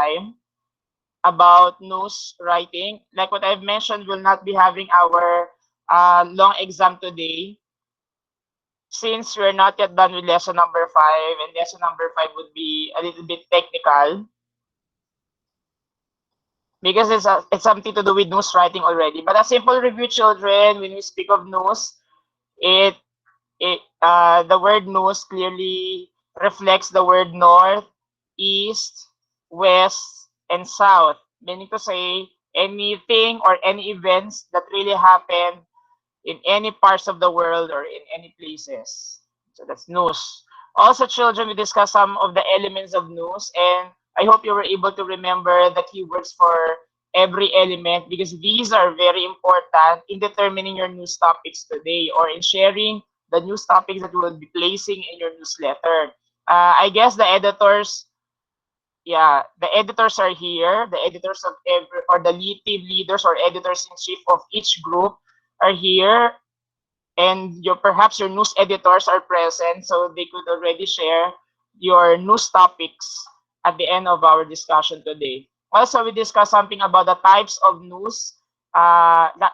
time about news writing. Like what I've mentioned, we'll not be having our long exam today since we're not yet done with lesson number 5, and lesson number 5 would be a little bit technical because it's something to do with news writing already. But a simple review, children, when we speak of news, it the word news clearly reflects the word north, east, west, and south, meaning to say anything or any events that really happened in any parts of the world or in any places. So that's news. Also, children, we discussed some of the elements of news, and I hope you were able to remember the keywords for every element because these are very important in determining your news topics today or in sharing the news topics that you will be placing in your newsletter. I guess the editors, yeah, the editors are here. The editors of every, or the lead team leaders or editors in chief of each group are here, and your perhaps your news editors are present, so they could already share your news topics at the end of our discussion today. Also, we discussed something about the types of news,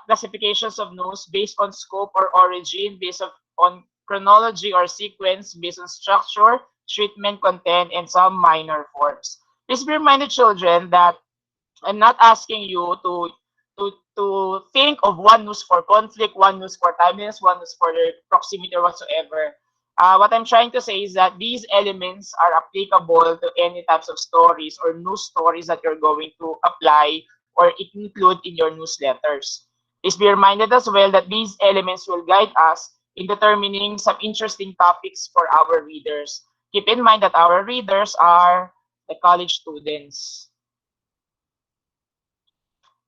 classifications of news based on scope or origin, based on chronology or sequence, based on structure, treatment, content, and some minor forms. Please be reminded, children, that I'm not asking you to think of one news for conflict, one news for timeliness, one news for proximity or whatsoever. What I'm trying to say is that these elements are applicable to any types of stories or news stories that you're going to apply or include in your newsletters. Please be reminded as well that these elements will guide us in determining some interesting topics for our readers. Keep in mind that our readers are the college students.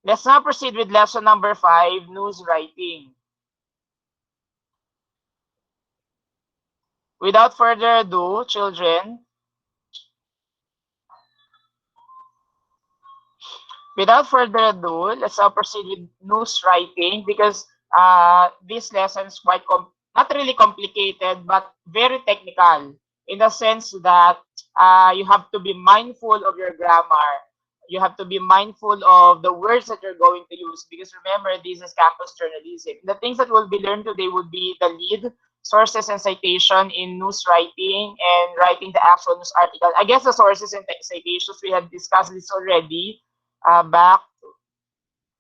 Let's now proceed with lesson number 5, news writing. Without further ado, children, without further ado, let's now proceed with news writing because this lesson is quite, not really complicated, but very technical in the sense that you have to be mindful of your grammar. You have to be mindful of the words that you're going to use because remember, this is campus journalism. The things that will be learned today would be the lead, sources and citation in news writing, and writing the actual news article. I guess the sources and citations, we had discussed this already back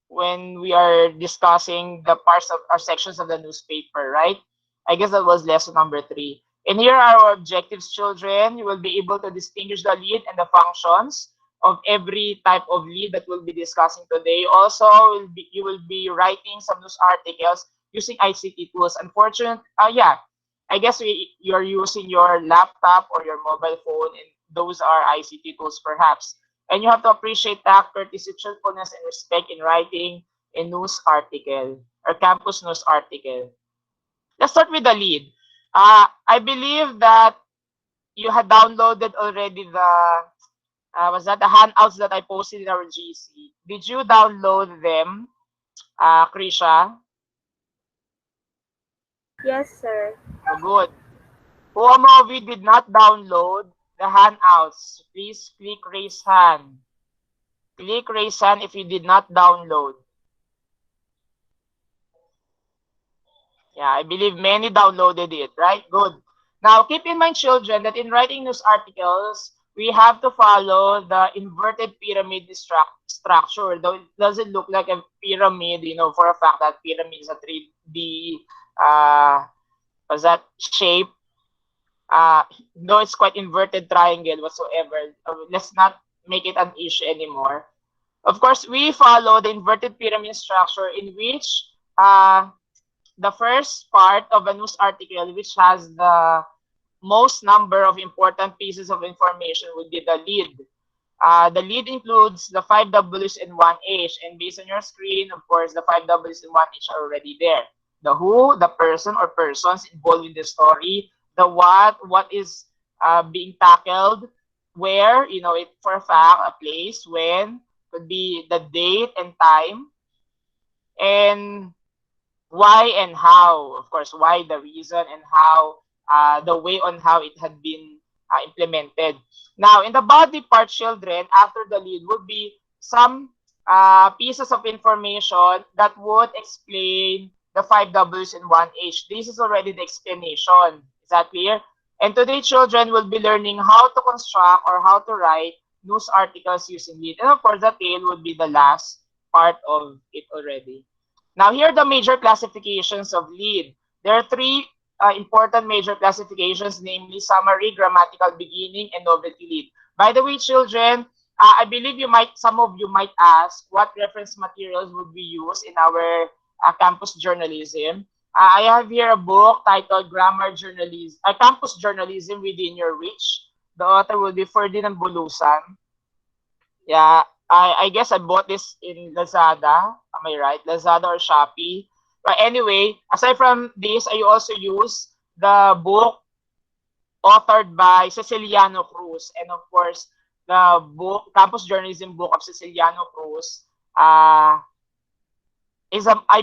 when we are discussing the parts of our sections of the newspaper, right? I guess that was lesson number 3. And here are our objectives, children. You will be able to distinguish the lead and the functions of every type of lead that we'll be discussing today. Also, you will be writing some news articles using ICT tools. I guess you're using your laptop or your mobile phone, and those are ICT tools perhaps. And you have to appreciate tact, courtesy, truthfulness, and respect in writing a news article or campus news article. Let's start with the lead. I believe that you had downloaded already was that the handouts that I posted in our GC. Did you download them, Krisha? Yes, sir. Oh, good. Who among you did not download the handouts? Please click raise hand. Click raise hand if you did not download. Yeah, I believe many downloaded it, right? Good. Now, keep in mind, children, that in writing news articles, we have to follow the inverted pyramid structure. Though it doesn't look like a pyramid, for a fact that pyramid is a 3D, was that shape? Though it's quite inverted triangle whatsoever. Let's not make it an issue anymore. Of course, we follow the inverted pyramid structure in which the first part of a news article, which has the most number of important pieces of information, would be the lead. The lead includes the 5 Ws and 1H, and based on your screen, of course, the 5 Ws and 1H are already there. The who, the person or persons involved in the story, the what is being tackled, where, it for a fact, a place, when, could be the date and time, and why and how. Of course, why, the reason, and how, the way on how it had been implemented. Now, in the body part, children, after the lead would be some pieces of information that would explain the 5 Ws and 1 H. This is already the explanation. Is that clear? And today, children will be learning how to construct or how to write news articles using lead. And of course, the tail would be the last part of it already. Now, here are the major classifications of lead. There are three important major classifications, namely summary, grammatical beginning, and novelty lead. By the way, children, I believe some of you might ask what reference materials would we use in our campus journalism. I have here a book titled Campus Journalism Within Your Reach. The author will be Ferdinand Bulusan. Yeah, I guess I bought this in Lazada. Am I right? Lazada or Shopee. But anyway, aside from this, I also use the book authored by Ceciliano Cruz. And of course, the book, Campus Journalism book of Ceciliano Cruz, I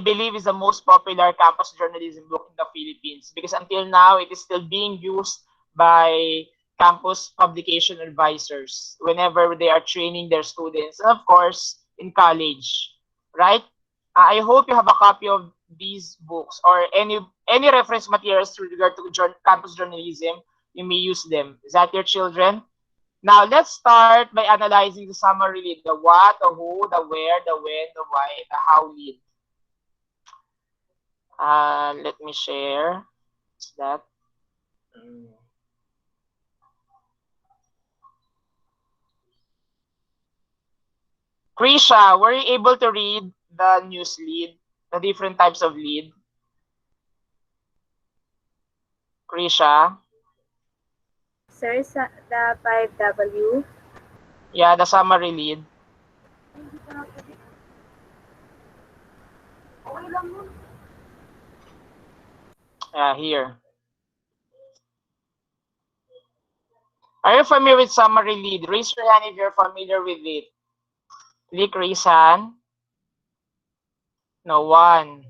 believe is the most popular campus journalism book in the Philippines, because until now it is still being used by campus publication advisors whenever they are training their students, and of course in college, right? I hope you have a copy of these books or any reference materials with regard to campus journalism. You may use them. Is that your children? Now let's start by analyzing the summary lead: the what, the who, the where, the when, the why, the how lead. Let me share that. Krisha, were you able to read the news lead, the different types of lead? Krisha? Sir, the 5W. Yeah, the summary lead. Here. Are you familiar with summary lead? Raise your hand if you're familiar with it. Click raise hand. No one.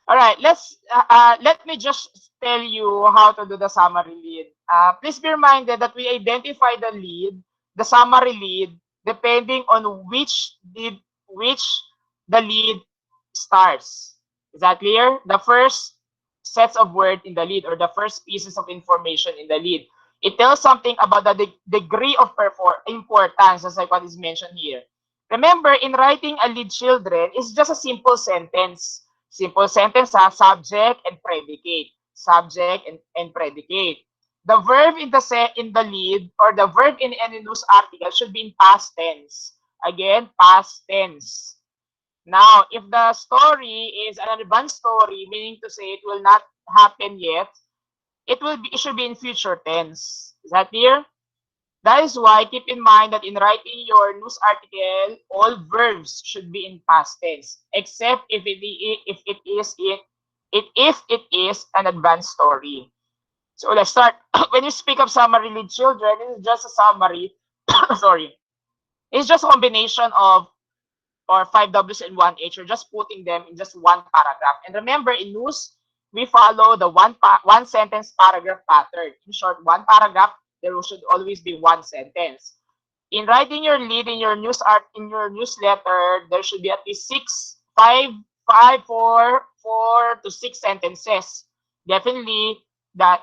All right, let me just tell you how to do the summary lead. Please be reminded that we identify the lead, the summary lead, depending on which the lead starts. Is that clear? The first sets of words in the lead, or the first pieces of information in the lead. It tells something about the degree of importance, as like what is mentioned here. Remember, in writing a lead, children, it's just a simple sentence. Simple sentence has subject and predicate. Subject and predicate. The verb in the lead, or the verb in any news article, should be in past tense. Again, past tense. Now, if the story is an advanced story, meaning to say it will not happen yet, it should be in future tense. Is that clear? That is why keep in mind that in writing your news article, all verbs should be in past tense, except if it is an advanced story. So let's start. When you speak of summary lead, children, it is just a summary. Sorry, it's just a combination of or 5 Ws and 1 H. You're just putting them in just one paragraph. And remember, in news, we follow the one sentence paragraph pattern. In short, one paragraph, there should always be one sentence. In writing your lead in your newsletter, there should be at least four to six sentences. Definitely, that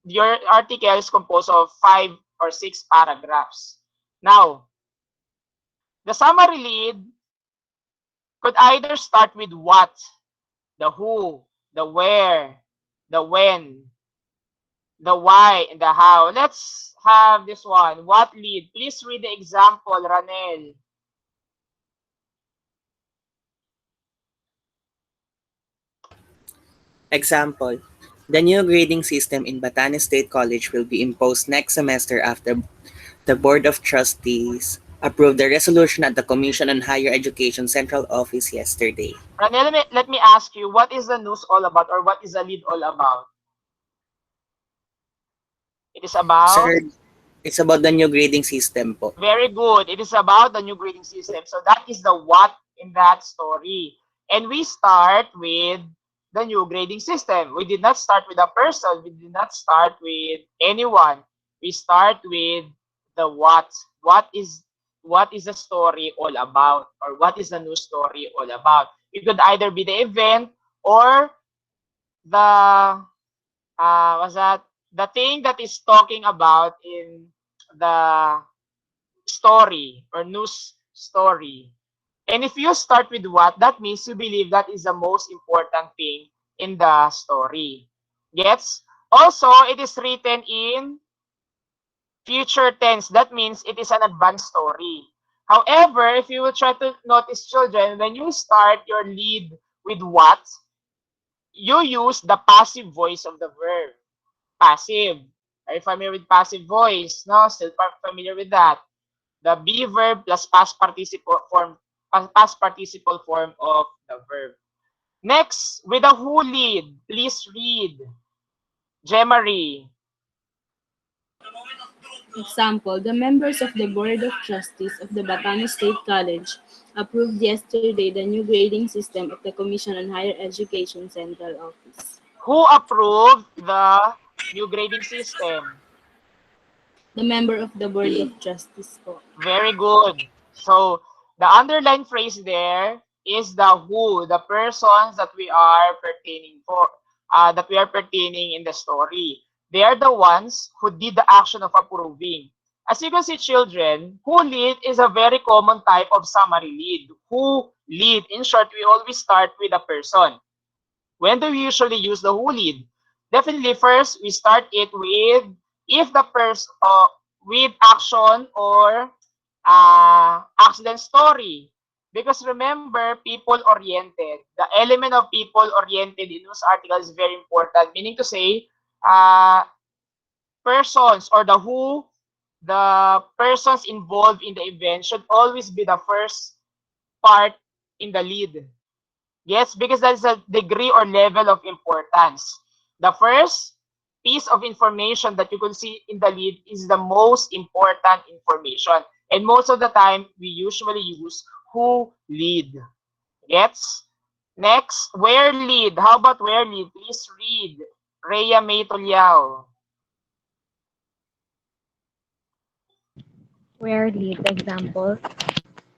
your article is composed of 5 or 6 paragraphs. Now, the summary lead could either start with what, the who, the where, the when, the why, and the how. Let's have this one. What lead? Please read the example, Ranel. Example: the new grading system in Batanes State College will be imposed next semester after the Board of Trustees approved the resolution at the Commission on Higher Education Central Office yesterday. Ranel, let me ask you, what is the news all about, or what is the lead all about? It is about? Sir, it's about the new grading system po. Very good. It is about the new grading system. So that is the what in that story. And we start with the new grading system. We did not start with a person. We did not start with anyone. we start with the what. What is the story all about, or what is the news story all about? It could either be the event or the what's that? The thing that is talking about in the story or news story. And if you start with what, that means you believe that is the most important thing in the story. Gets? Also, it is written in future tense. That means it is an advanced story. However, if you will try to notice, children, when you start your lead with what, you use the passive voice of the verb. Passive. Are you familiar with passive voice? No? Still familiar with that? The be verb plus past participle form of the verb. Next, with a who lead, please read. Jemarie. Example, the members of the Board of Trustees of the Batanes State College approved yesterday the new grading system of the Commission on Higher Education Central Office. Who approved the new grading system? The member of the Board of Trustees po. Very good. So, the underlined phrase there is the who, the persons that we are pertaining in the story. They are the ones who did the action of approving. As you can see, children, who lead is a very common type of summary lead. Who lead, in short, we always start with a person. When do we usually use the who lead? Definitely, first, we start it with if the person, with action or accident story. Because remember, people-oriented. The element of people-oriented in news article is very important. Meaning to say, persons or the persons involved in the event should always be the first part in the lead. Yes, because that is a degree or level of importance. The first piece of information that you can see in the lead is the most important information. And most of the time, we usually use who lead. Gets? Next, where lead. How about where lead? Please read. Rhea May Tuliao. Where lead example.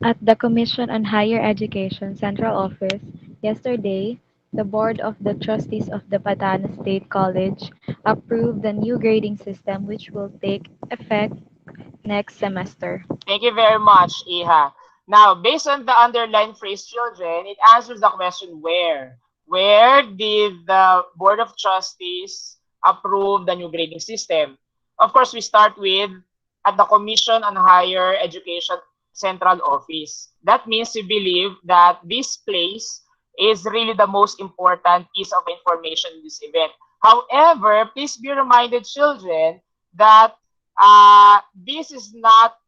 At the Commission on Higher Education Central Office, yesterday, the Board of the Trustees of the Batanes State College approved the new grading system which will take effect next semester. Thank you very much, Iha. Now, based on the underlined phrase, children, it answers the question where. Where did the Board of Trustees approve the new grading system? Of course, we start with at the Commission on Higher Education Central Office. That means we believe that this place is really the most important piece of information in this event. However, please be reminded, children, that this is not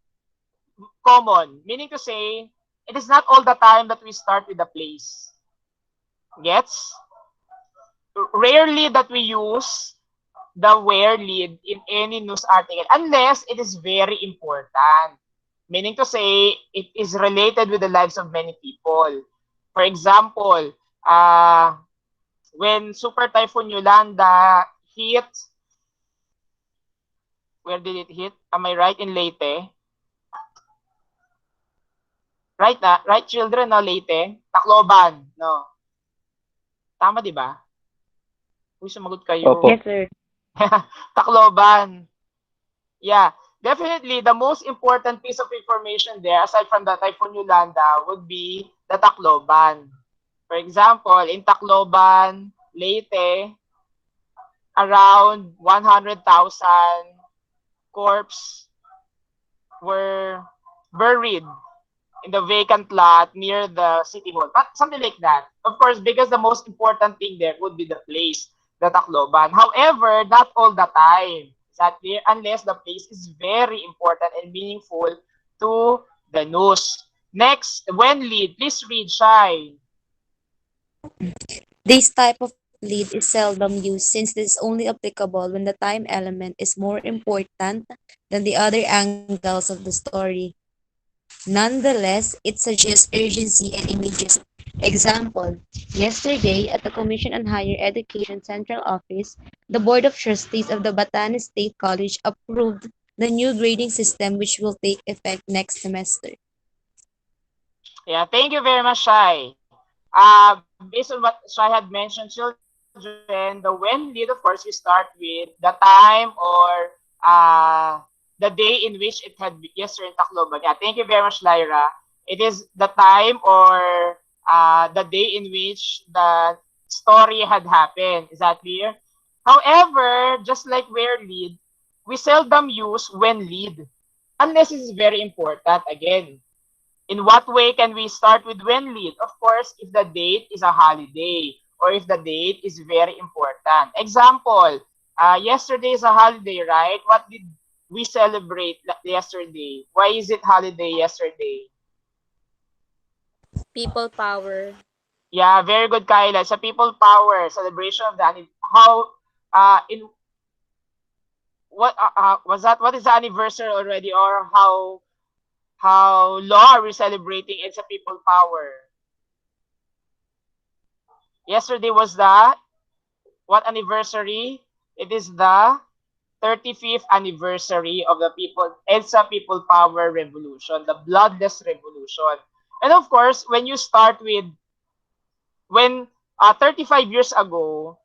common. Meaning to say, it is not all the time that we start with the place. Gets? Rarely that we use the where lead in any news article unless it is very important. Meaning to say, it is related with the lives of many people. For example, when Super Typhoon Yolanda hit, where did it hit? Am I right? In Leyte? Right na? Right, children, no? Leyte? Tacloban, no? Tama, di ba? Uy, sumagot kayo. Yes, sir. Tacloban. Yeah, definitely the most important piece of information there, aside from the Typhoon Yolanda, would be the Tacloban. For example, in Tacloban, Leyte, around 100,000 corpses were buried in the vacant lot near the city hall. Something like that. Of course, because the most important thing there would be the place, the Tacloban. However, not all the time. Is that clear? Unless the place is very important and meaningful to the news. Next, when lead, please read, Shai. This type of lead is seldom used since it is only applicable when the time element is more important than the other angles of the story. Nonetheless, it suggests urgency and immediacy. Example, yesterday at the Commission on Higher Education Central Office, the Board of Trustees of the Batanes State College approved the new grading system which will take effect next semester. Yeah, thank you very much, Shai. Based on what Shai had mentioned, children, the when lead, of course, we start with the time or the day in which it had yesterday in Tacloban. Yeah, thank you very much, Lyra. It is the time or the day in which the story had happened. Is that clear? However, just like where lead, we seldom use when lead unless it is very important. Again, in what way can we start with when lead? Of course, if the date is a holiday or if the date is very important. Example, yesterday is a holiday, right? What did we celebrate yesterday? Why is it holiday yesterday? People power. Yeah, very good, Kyla. It's a people power celebration of the how in what was that? What is the anniversary already, or how long are we celebrating? It's a people power. Yesterday was the what anniversary? It is the 35th anniversary of the EDSA People Power Revolution, the Bloodless Revolution. And of course, when you start with, when 35 years ago,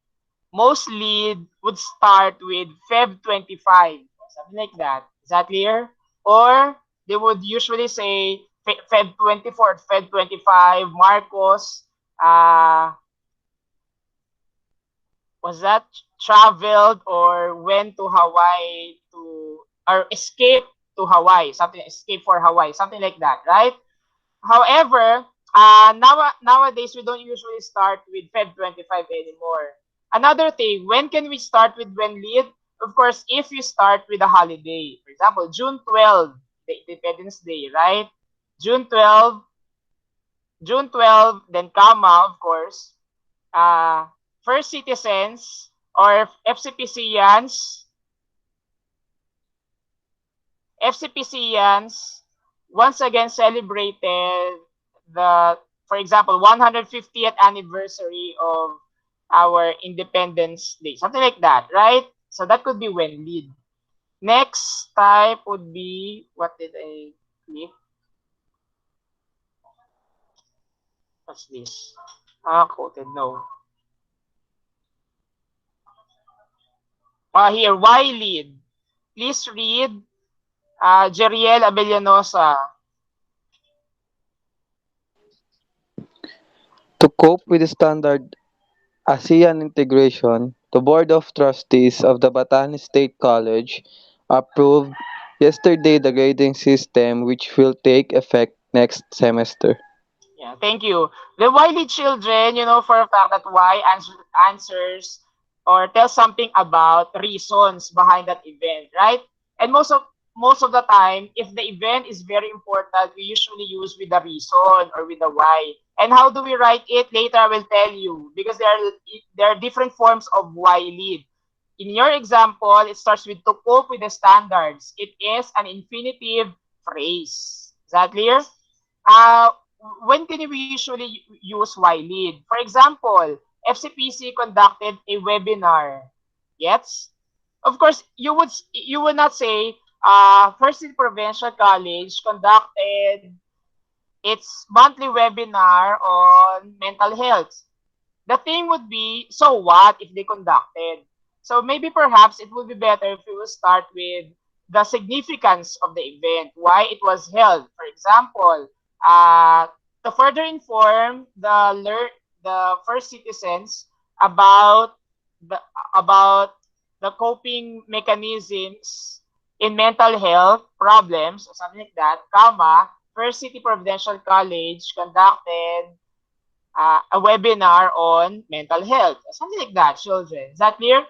most lead would start with Feb 25, something like that. Is that clear? Or they would usually say Feb 24, Feb 25, Marcos, was that traveled or went to Hawaii to or escape to Hawaii, something escape for Hawaii, something like that, right? However, nowadays we don't usually start with Feb 25 anymore. Another thing, when can we start with when lead? Of course, if you start with a holiday, for example, June 12, the Independence Day, right? June 12, June 12, then comma, of course, uh, first citizens or FCPCians once again celebrated the, for example, 150th anniversary of our Independence Day, something like that, right? So that could be when lead. Next type would be, what did I click? What's this? Quoted, no. Here, why lead? Please read Jeriel Abellanosa. To cope with the standard ASEAN integration, the Board of Trustees of the Batanes State College approved yesterday the grading system which will take effect next semester. Yeah, thank you. The Wiley children, you know for a fact that answers or tells something about reasons behind that event, right? And most of the time, if the event is very important, we usually use with the reason or with the why. And how do we write it? Later I will tell you because there are different forms of why lead. In your example, it starts with to cope with the standards. It is an infinitive phrase. Is that clear? Uh, when can we usually use YLead? For example, FCPC conducted a webinar. Yes? Of course, you would not say First City Provincial College conducted its monthly webinar on mental health. The thing would be, so what if they conducted? So maybe perhaps it would be better if we will start with the significance of the event, why it was held. For example, uh, to further inform the first citizens about the about the coping mechanisms in mental health problems or something like that, comma, First City Providential College conducted a webinar on mental health, something like that, children. Is that clear?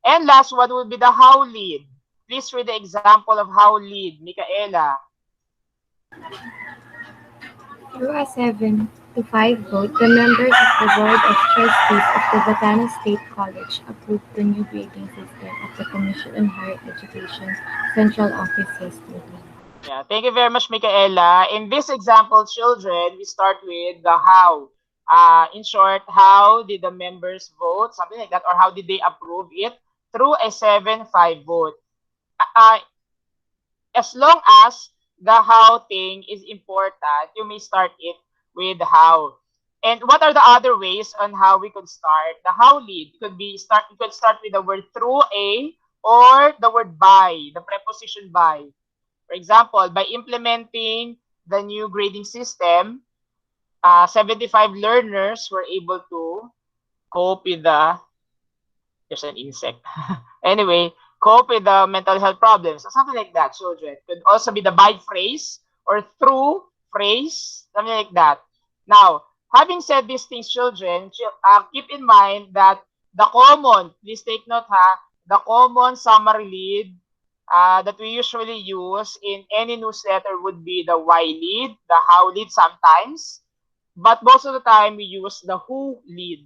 And last one would be the how lead. Please read the example of how lead, Micaela. Through a 7-to-5 vote, the members of the Board of Trustees of the Batanes State College approved the new grading system of the Commission on Higher Education's central office yesterday. Yeah, thank you very much, Michaela. In this example, children, we start with the how. In short, how did the members vote, something like that, or how did they approve it through a 7-5 vote. Uh, as long as the how thing is important, you may start it with how. And what are the other ways on how we could start? The how lead could be start. You could start with the word through a or the word by, the preposition by. For example, by implementing the new grading system, 75 learners were able to cope with the, there's an insect. Anyway, cope with the mental health problems or something like that, children. Could also be the by phrase or through phrase, something like that. Now, having said these things, children, keep in mind that the common, please take note ha, the common summary lead that we usually use in any newsletter would be the why lead, the how lead sometimes, but most of the time we use the who lead.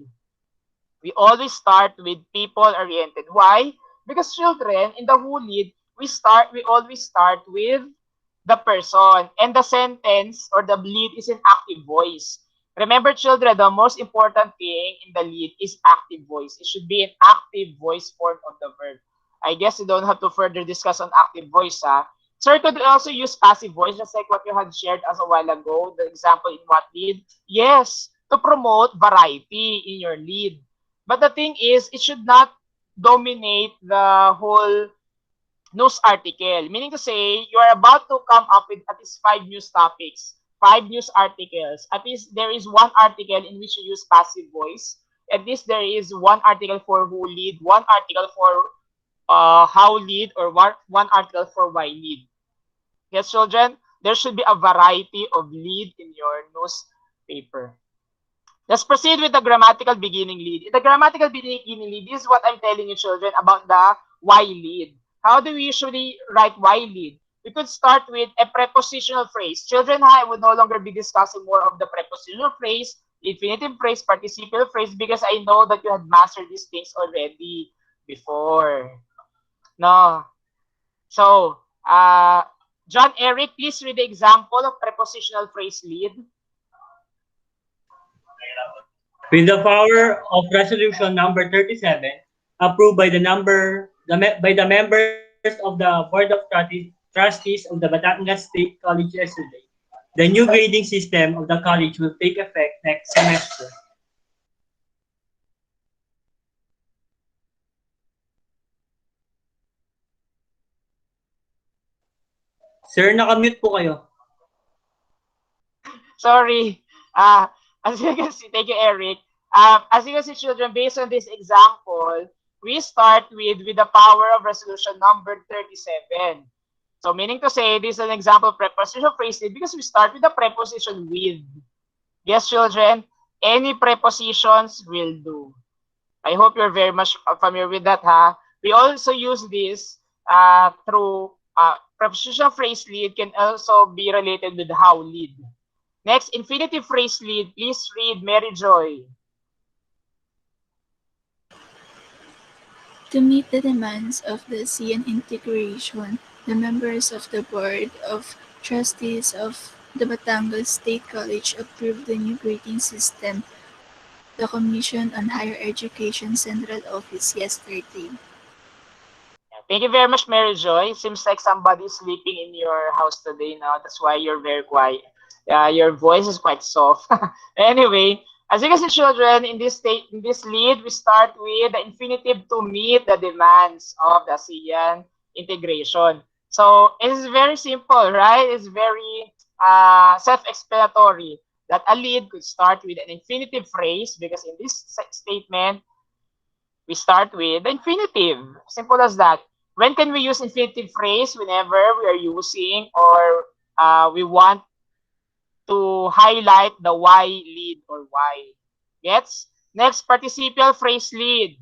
We always start with people-oriented. Why? Because children, in the who lead, we always start with the person. And the sentence or the lead is in active voice. Remember, children, the most important thing in the lead is active voice. It should be an active voice form of the verb. I guess you don't have to further discuss on active voice, ha? Sir, could we also use passive voice, just like what you had shared as a while ago, the example in what lead? Yes, to promote variety in your lead. But the thing is, it should not dominate the whole news article. Meaning to say, you are about to come up with at least 5 news topics, 5 news articles. At least there is one article in which you use passive voice. At least there is one article for who lead, one article for how lead, or one article for why lead. Yes, children, there should be a variety of lead in your newspaper. Let's proceed with the grammatical beginning lead. In the grammatical beginning lead, this is what I'm telling you, children, about the why lead. How do we usually write why lead? We could start with a prepositional phrase. Children, I would no longer be discussing more of the prepositional phrase, infinitive phrase, participial phrase, because I know that you had mastered these things already before. No. So, John Eric, please read the example of prepositional phrase lead. With the power of resolution number 37, approved by by the members of the Board of Trustees of the Batangas State College yesterday, the new grading system of the college will take effect next semester. Sir, nakamute po kayo. Sorry. As you can see, thank you, Eric. As you can see, children, based on this example, we start with the power of resolution number 37. So meaning to say, this is an example of preposition phrase because we start with the preposition with. Yes, children, any prepositions will do. I hope you're very much familiar with that, ha? We also use this through preposition phrase lead can also be related with how lead. Next, infinitive phrase lead. Please read Mary Joy. To meet the demands of the ASEAN integration, the members of the Board of Trustees of the Batangas State College approved the new grading system of the Commission on Higher Education Central Office yesterday. Thank you very much, Mary Joy. Seems like somebody's sleeping in your house today now. That's why you're very quiet. Your voice is quite soft. Anyway, as you can see, children, in this lead, we start with the infinitive to meet the demands of the ASEAN integration. So it's very simple, right? It's very self-explanatory that a lead could start with an infinitive phrase because in this statement, we start with the infinitive. Simple as that. When can we use infinitive phrase? Whenever we are using or we want to highlight the why lead or why. Gets? Next, participial phrase lead.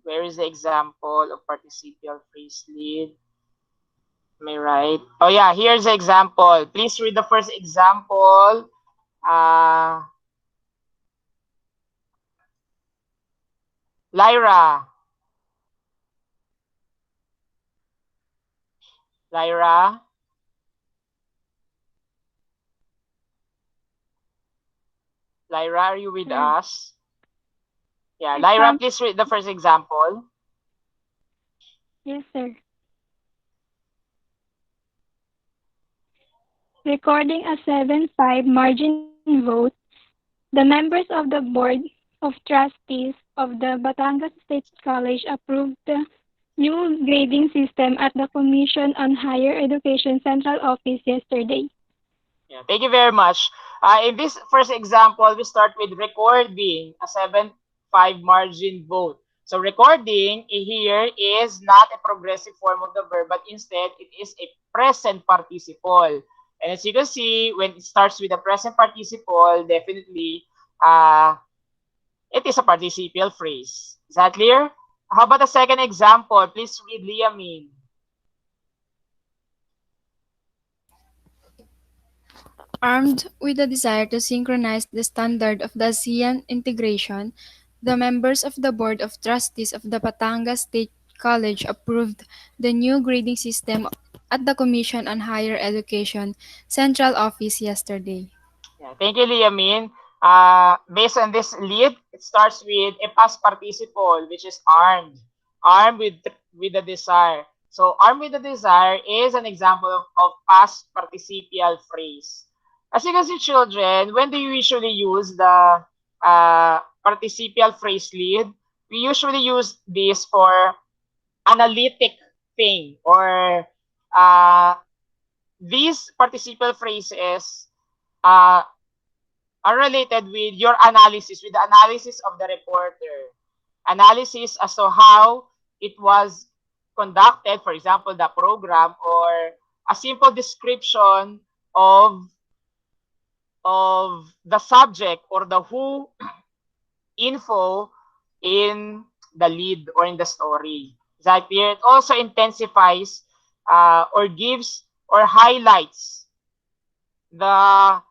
Where is the example of participial phrase lead? Am I right? Oh yeah, here's the example. Please read the first example. Lyra. Lyra. Lyra, are you with Sir. us? Yeah, Lyra, Exam- please read the first example. Yes, sir. Recording a 7-5 margin vote, the members of the Board of Trustees of the Batangas State College approved the new grading system at the Commission on Higher Education Central Office yesterday. Yeah, thank you very much. In this first example, we start with recording a 7-5 margin vote. So recording here is not a progressive form of the verb, but instead it is a present participle. And as you can see, when it starts with a present participle, definitely it is a participial phrase. Is that clear? How about the second example? Please read, Liamin. Armed with the desire to synchronize the standard of the ASEAN integration, the members of the Board of Trustees of the Batangas State College approved the new grading system at the Commission on Higher Education Central Office yesterday. Yeah, thank you, Liamin. Based on this lead, it starts with a past participle, which is armed. Armed with a desire. So armed with a desire is an example of past participial phrase. As you can see, children, when do you usually use the participial phrase lead? We usually use this for analytic thing, or these participial phrases uh, are related with your analysis, with the analysis of the reporter. Analysis as to how it was conducted, for example, the program, or a simple description of the subject or the who info in the lead or in the story. That it also intensifies or gives or highlights the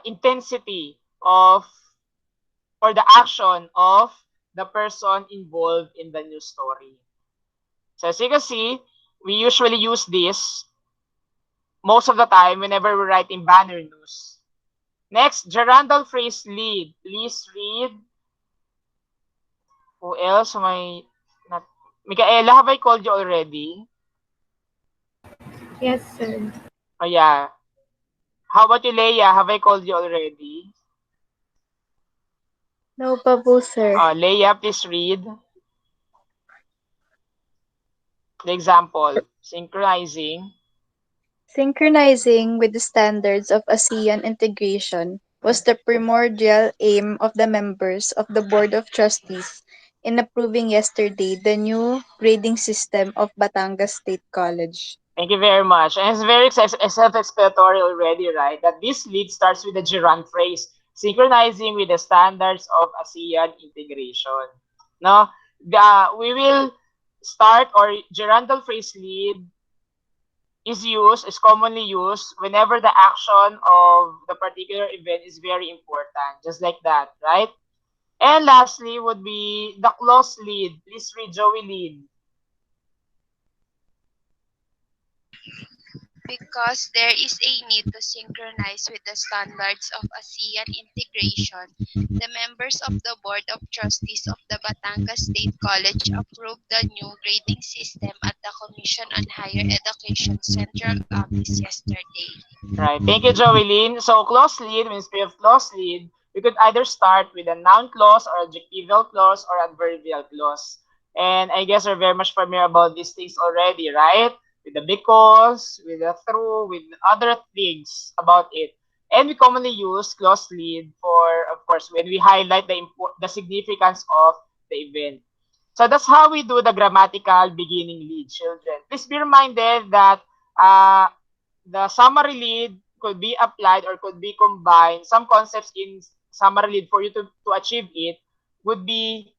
intensity of or the action of the person involved in the news story. So as you can see, we usually use this most of the time whenever we're writing banner news. Next, gerundal phrase lead. Please read. Who else? Not, Micaela, have I called you already? Yes, sir. Oh yeah. How about you, Leia? Have I called you already? No pa po, sir. Leia, please read the example. Synchronizing. Synchronizing with the standards of ASEAN integration was the primordial aim of the members of the Board of Trustees in approving yesterday the new grading system of Batangas State College. Thank you very much. And it's very self-explanatory already, right? That this lead starts with the gerund phrase, synchronizing with the standards of ASEAN integration. No, we will start, or gerundal phrase lead is commonly used whenever the action of the particular event is very important, just like that, right? And lastly would be the clause lead. Please read, Joey lead. Because there is a need to synchronize with the standards of ASEAN integration, the members of the Board of Trustees of the Batangas State College approved the new grading system at the Commission on Higher Education Central Office yesterday. Right. Thank you, Joelyn. So clause lead, when we speak of clause lead, we could either start with a noun clause or adjectival clause or adverbial clause. And I guess we're very much familiar about these things already, right? With the because, with the through, with other things about it. And we commonly use clause lead for, of course, when we highlight the significance of the event. So that's how we do the grammatical beginning lead, children. Please be reminded that the summary lead could be applied or could be combined. Some concepts in summary lead for you to achieve it would be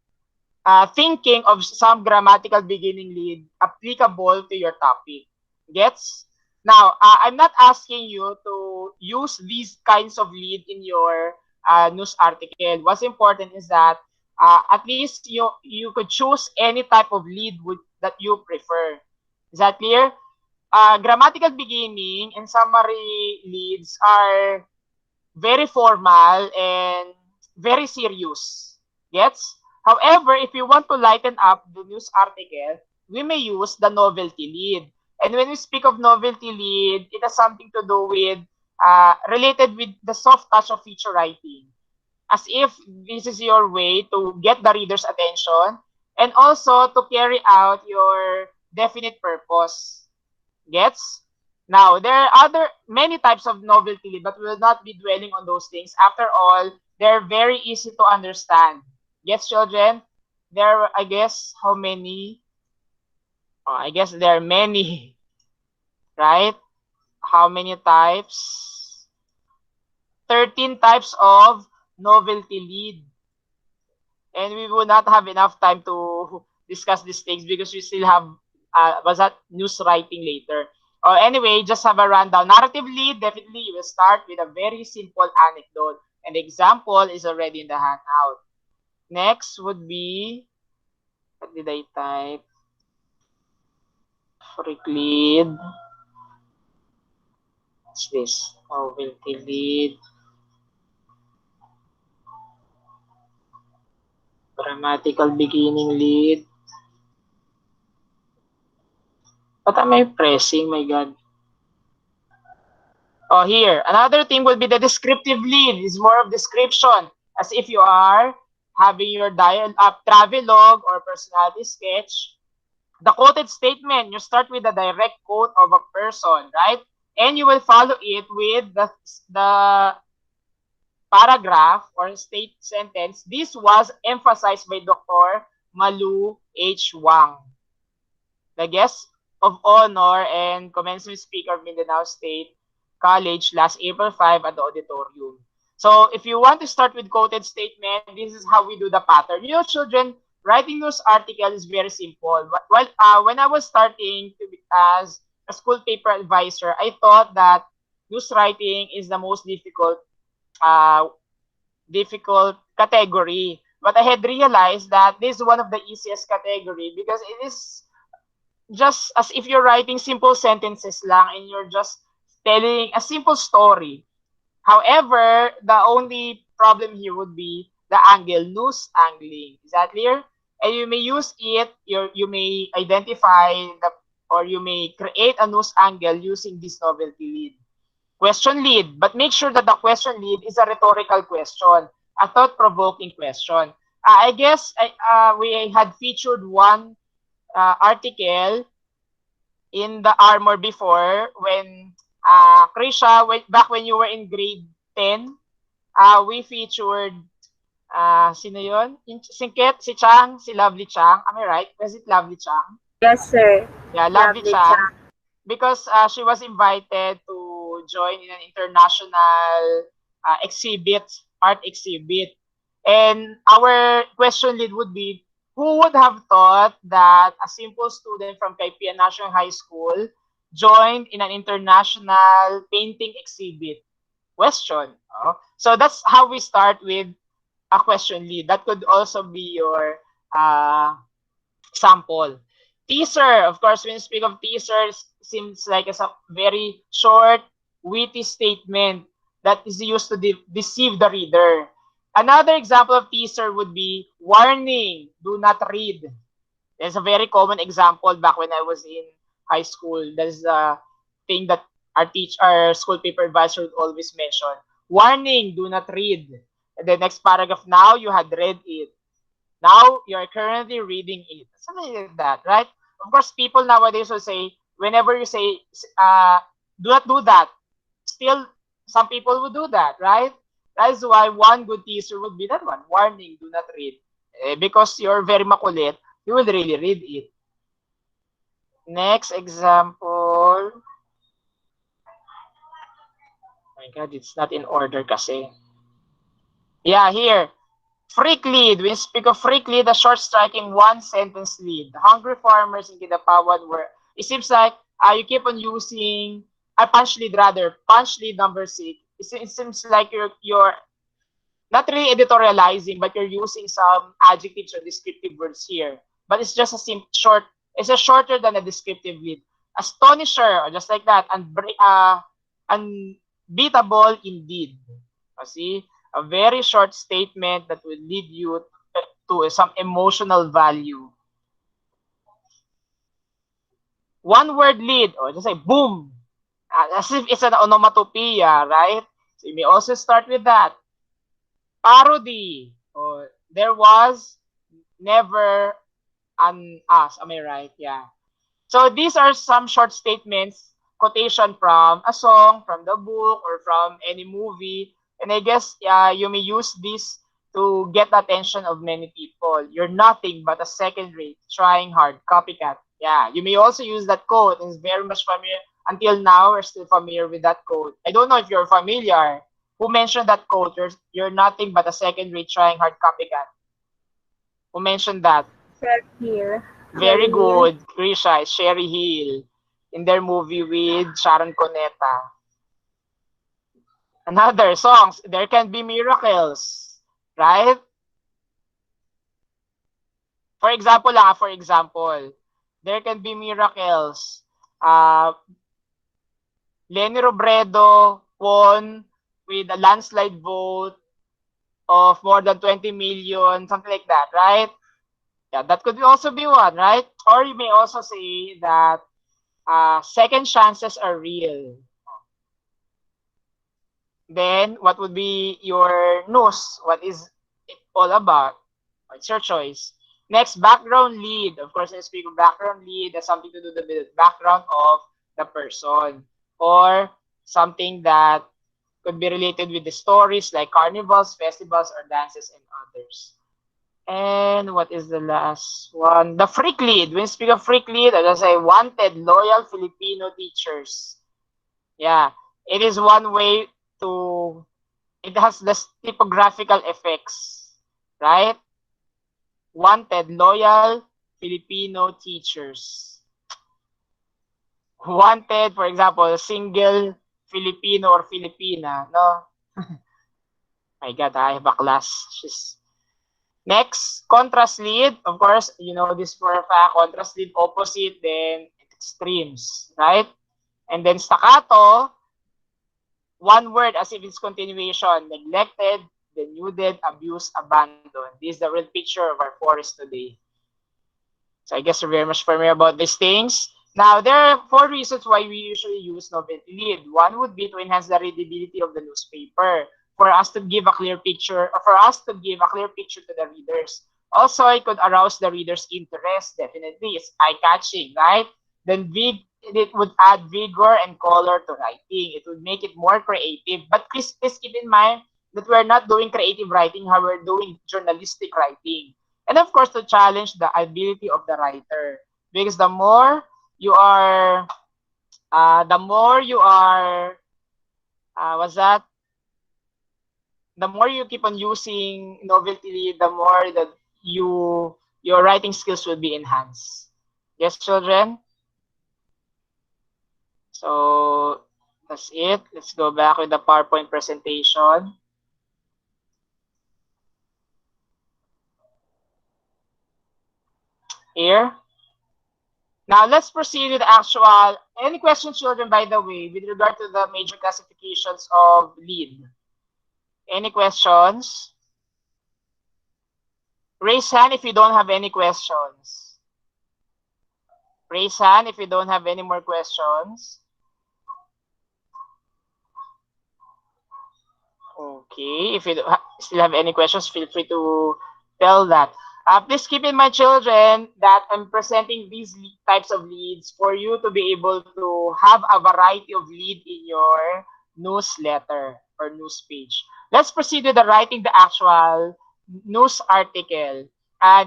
thinking of some grammatical beginning lead applicable to your topic. Gets? Now, I'm not asking you to use these kinds of lead in your news article. What's important is that at least you could choose any type of lead that you prefer. Is that clear? Grammatical beginning and summary leads are very formal and very serious. Gets? However, if you want to lighten up the news article, we may use the novelty lead. And when we speak of novelty lead, it has something to do with related with the soft touch of feature writing. As if this is your way to get the reader's attention and also to carry out your definite purpose. Gets? Now, there are many types of novelty lead, but we will not be dwelling on those things. After all, they're very easy to understand. Gets, children? There are, I guess, how many? I guess there are many, right? How many types? 13 types of novelty lead. And we will not have enough time to discuss these things because we still have news writing later. Anyway, just have a rundown. Narrative lead, definitely you will start with a very simple anecdote. An example is already in the handout. Next would be, what did I type? Freak lead. What's this? Novelty lead. Grammatical beginning lead. What am I pressing? My God. Oh, here. Another thing will be the descriptive lead. It's more of description. As if you are having your travelogue or personality sketch. The quoted statement, you start with a direct quote of a person, right? And you will follow it with the paragraph or state sentence. This was emphasized by Dr. Malu H. Wang, the guest of honor and commencement speaker of Mindanao State College last April 5 at the auditorium. So if you want to start with quoted statement, this is how we do the pattern. You know, children, writing news article is very simple. When I was starting as a school paper advisor, I thought that news writing is the most difficult category. But I had realized that this is one of the easiest category because it is just as if you're writing simple sentences lang and you're just telling a simple story. However, the only problem here would be the angle, news angling. Is that clear? And you may use it, you may identify or you may create a news angle using this novelty lead. Question lead, but make sure that the question lead is a rhetorical question, a thought-provoking question. I guess we had featured one article in the Armor before when Krisha, back when you were in grade 10, we featured sino yun? Si Chang, si Lovely Chang. Am I right? Was it Lovely Chang? Yes, sir. Yeah, Lovely Chang. Because she was invited to join in an international art exhibit. And our question lead would be, who would have thought that a simple student from Caypian National High School joined in an international painting exhibit? Question. So that's how we start with a question lead. That could also be your sample. Teaser, of course, when you speak of teaser, seems like a very short, witty statement that is used to deceive the reader. Another example of teaser would be warning, do not read. There's a very common example back when I was in high school. There's a thing that our school paper advisor would always mention. Warning, do not read. And the next paragraph, now you had read it. Now you're currently reading it. Something like that, right? Of course, people nowadays will say, whenever you say, do not do that, still, some people will do that, right? That is why one good teaser would be that one. Warning, do not read. Because you're very makulit, you will really read it. Next example. Oh my God, it's not in order kasi. Yeah, here. Freak lead. When you speak of freak lead, a short striking one-sentence lead. The hungry farmers in Kidapawan were, it seems like you keep on using, punch lead rather, punch lead number 6. It seems like you're not really editorializing, but you're using some adjectives or descriptive words here. But it's just a short, it's a shorter than a descriptive lead. Astonisher, or just like that, unbeatable indeed. See, a very short statement that will lead you to some emotional value. One word lead, or just say boom, as if it's an onomatopoeia, right? So you may also start with that. Parody, or there was never an us. Am I right? Yeah. So these are some short statements, quotation from a song, from the book, or from any movie. And I guess you may use this to get the attention of many people. You're nothing but a second rate, trying hard, copycat. Yeah, you may also use that quote. It's very much familiar. Until now, we're still familiar with that quote. I don't know if you're familiar. Who mentioned that quote? You're nothing but a second rate, trying hard, copycat. Who mentioned that? Here. Very good. Krisha, Sherry Hill in their movie with Sharon Cuneta. Another songs, There Can Be Miracles, right? For example, There Can Be Miracles. Lenny Robredo won with a landslide vote of more than 20 million, something like that, right? Yeah, that could also be one, right? Or you may also say that second chances are real. Then, what would be your news? What is it all about? It's your choice. Next, background lead. Of course, I speak of background lead. That's something to do with the background of the person. Or something that could be related with the stories like carnivals, festivals, or dances and others. And what is the last one? The freak lead. When you speak of freak lead, I just say wanted loyal Filipino teachers. Yeah, it is one way to, it has the typographical effects, right? Wanted loyal Filipino teachers. Wanted, for example, single Filipino or Filipina, no? My God, I have a class. Next, contrast lead. Of course, you know this for a fact. Contrast lead, opposite, then extremes, right? And then staccato, one word as if it's continuation. Neglected, denuded, abused, abandoned. This is the real picture of our forest today. So I guess we're very much familiar about these things. Now, there are 4 reasons why we usually use novelty lead. One would be to enhance the readability of the newspaper, for us to give a clear picture, or for us to give a clear picture to the readers. Also, it could arouse the reader's interest. Definitely, it's eye-catching, right? Then it would add vigor and color to writing. It would make it more creative. But please keep in mind that we're not doing creative writing, how we're doing journalistic writing. And of course, to challenge the ability of the writer. Because the more you are, what's that? The more you keep on using novelty, the more that your writing skills will be enhanced. Yes, children? So that's it. Let's go back with the PowerPoint presentation. Here. Now let's proceed with actual. Any questions, children, by the way, with regard to the major classifications of lead? Any questions? Raise hand if you don't have any questions. Raise hand if you don't have any more questions. Okay, if you still have any questions, feel free to tell that. Please keep in mind, children, that I'm presenting these types of leads for you to be able to have a variety of lead in your newsletter or news page. Let's proceed with the writing the actual news article.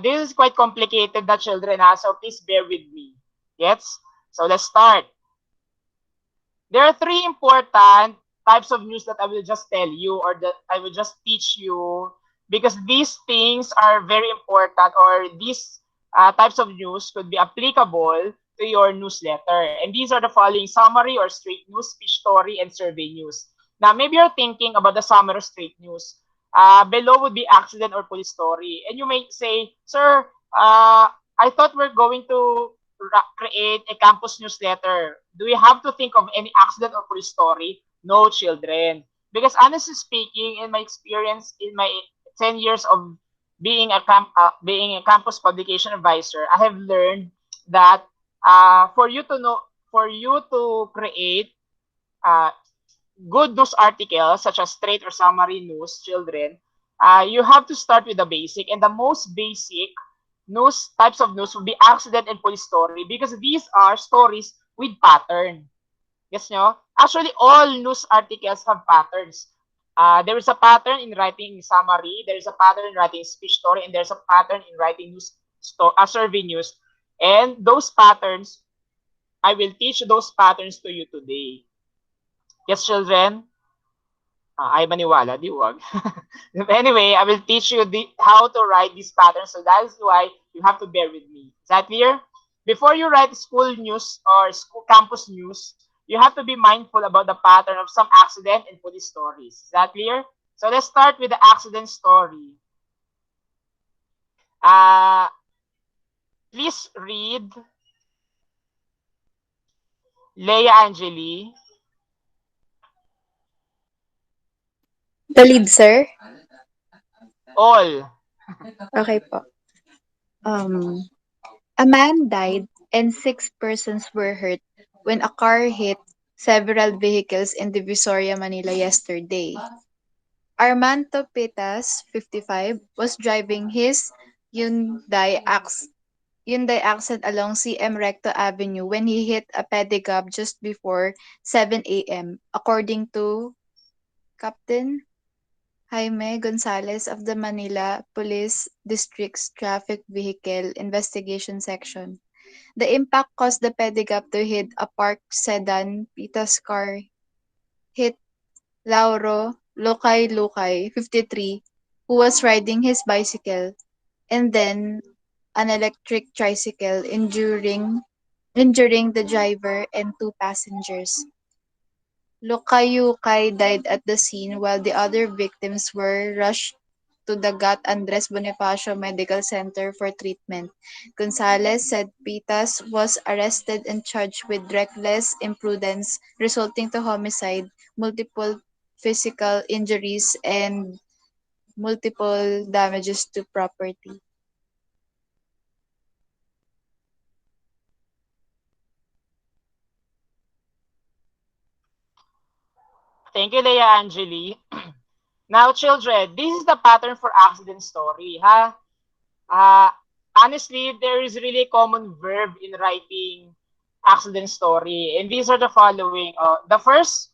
This is quite complicated, the children, so please bear with me. Yes? So let's start. There are 3 important types of news that I will just tell you, or that I will just teach you, because these things are very important, or these types of news could be applicable to your newsletter. And these are the following: summary or straight news, speech story, and survey news. Now, maybe you're thinking about the summary or straight news. Below would be accident or police story. And you may say, sir, I thought we're going to create a campus newsletter. Do we have to think of any accident or police story? No, children. Because honestly speaking, in my experience, in my 10 years of being a campus publication advisor, I have learned that for you to know, for you to create uh, good news articles such as straight or summary news, children, you have to start with the basic. And the most basic news types of news would be accident and police story because these are stories with pattern. Yes, no? Actually, all news articles have patterns. There is a pattern in writing summary, there is a pattern in writing speech story, and there's a pattern in writing survey news. And those patterns, I will teach those patterns to you today. Yes, children? Ay maniwala, di wag. Anyway, I will teach you how to write these patterns. So that is why you have to bear with me. Is that clear? Before you write school news or school campus news, you have to be mindful about the pattern of some accident and police stories. Is that clear? So let's start with the accident story. Please read Leia Angeli. The lead, sir. All. Okay po. A man died and 6 persons were hurt when a car hit several vehicles in Divisoria, Manila yesterday. Armando Pitas, 55, was driving his Hyundai Accent along CM Recto Avenue when he hit a pedicab just before 7 a.m., according to Captain Jaime Gonzalez of the Manila Police District's Traffic Vehicle Investigation Section. The impact caused the pedicab to hit a parked sedan. Pita's car hit Lauro Lucay, 53, who was riding his bicycle, and then an electric tricycle, injuring the driver and 2 passengers. Lucay died at the scene while the other victims were rushed to the Gat Andres Bonifacio Medical Center for treatment. Gonzalez said Pitas was arrested and charged with reckless imprudence resulting to homicide, multiple physical injuries, and multiple damages to property. Thank you, Leia Angeli. Now, children, this is the pattern for accident story, ha? Honestly, there is really a common verb in writing accident story, and these are the following. The first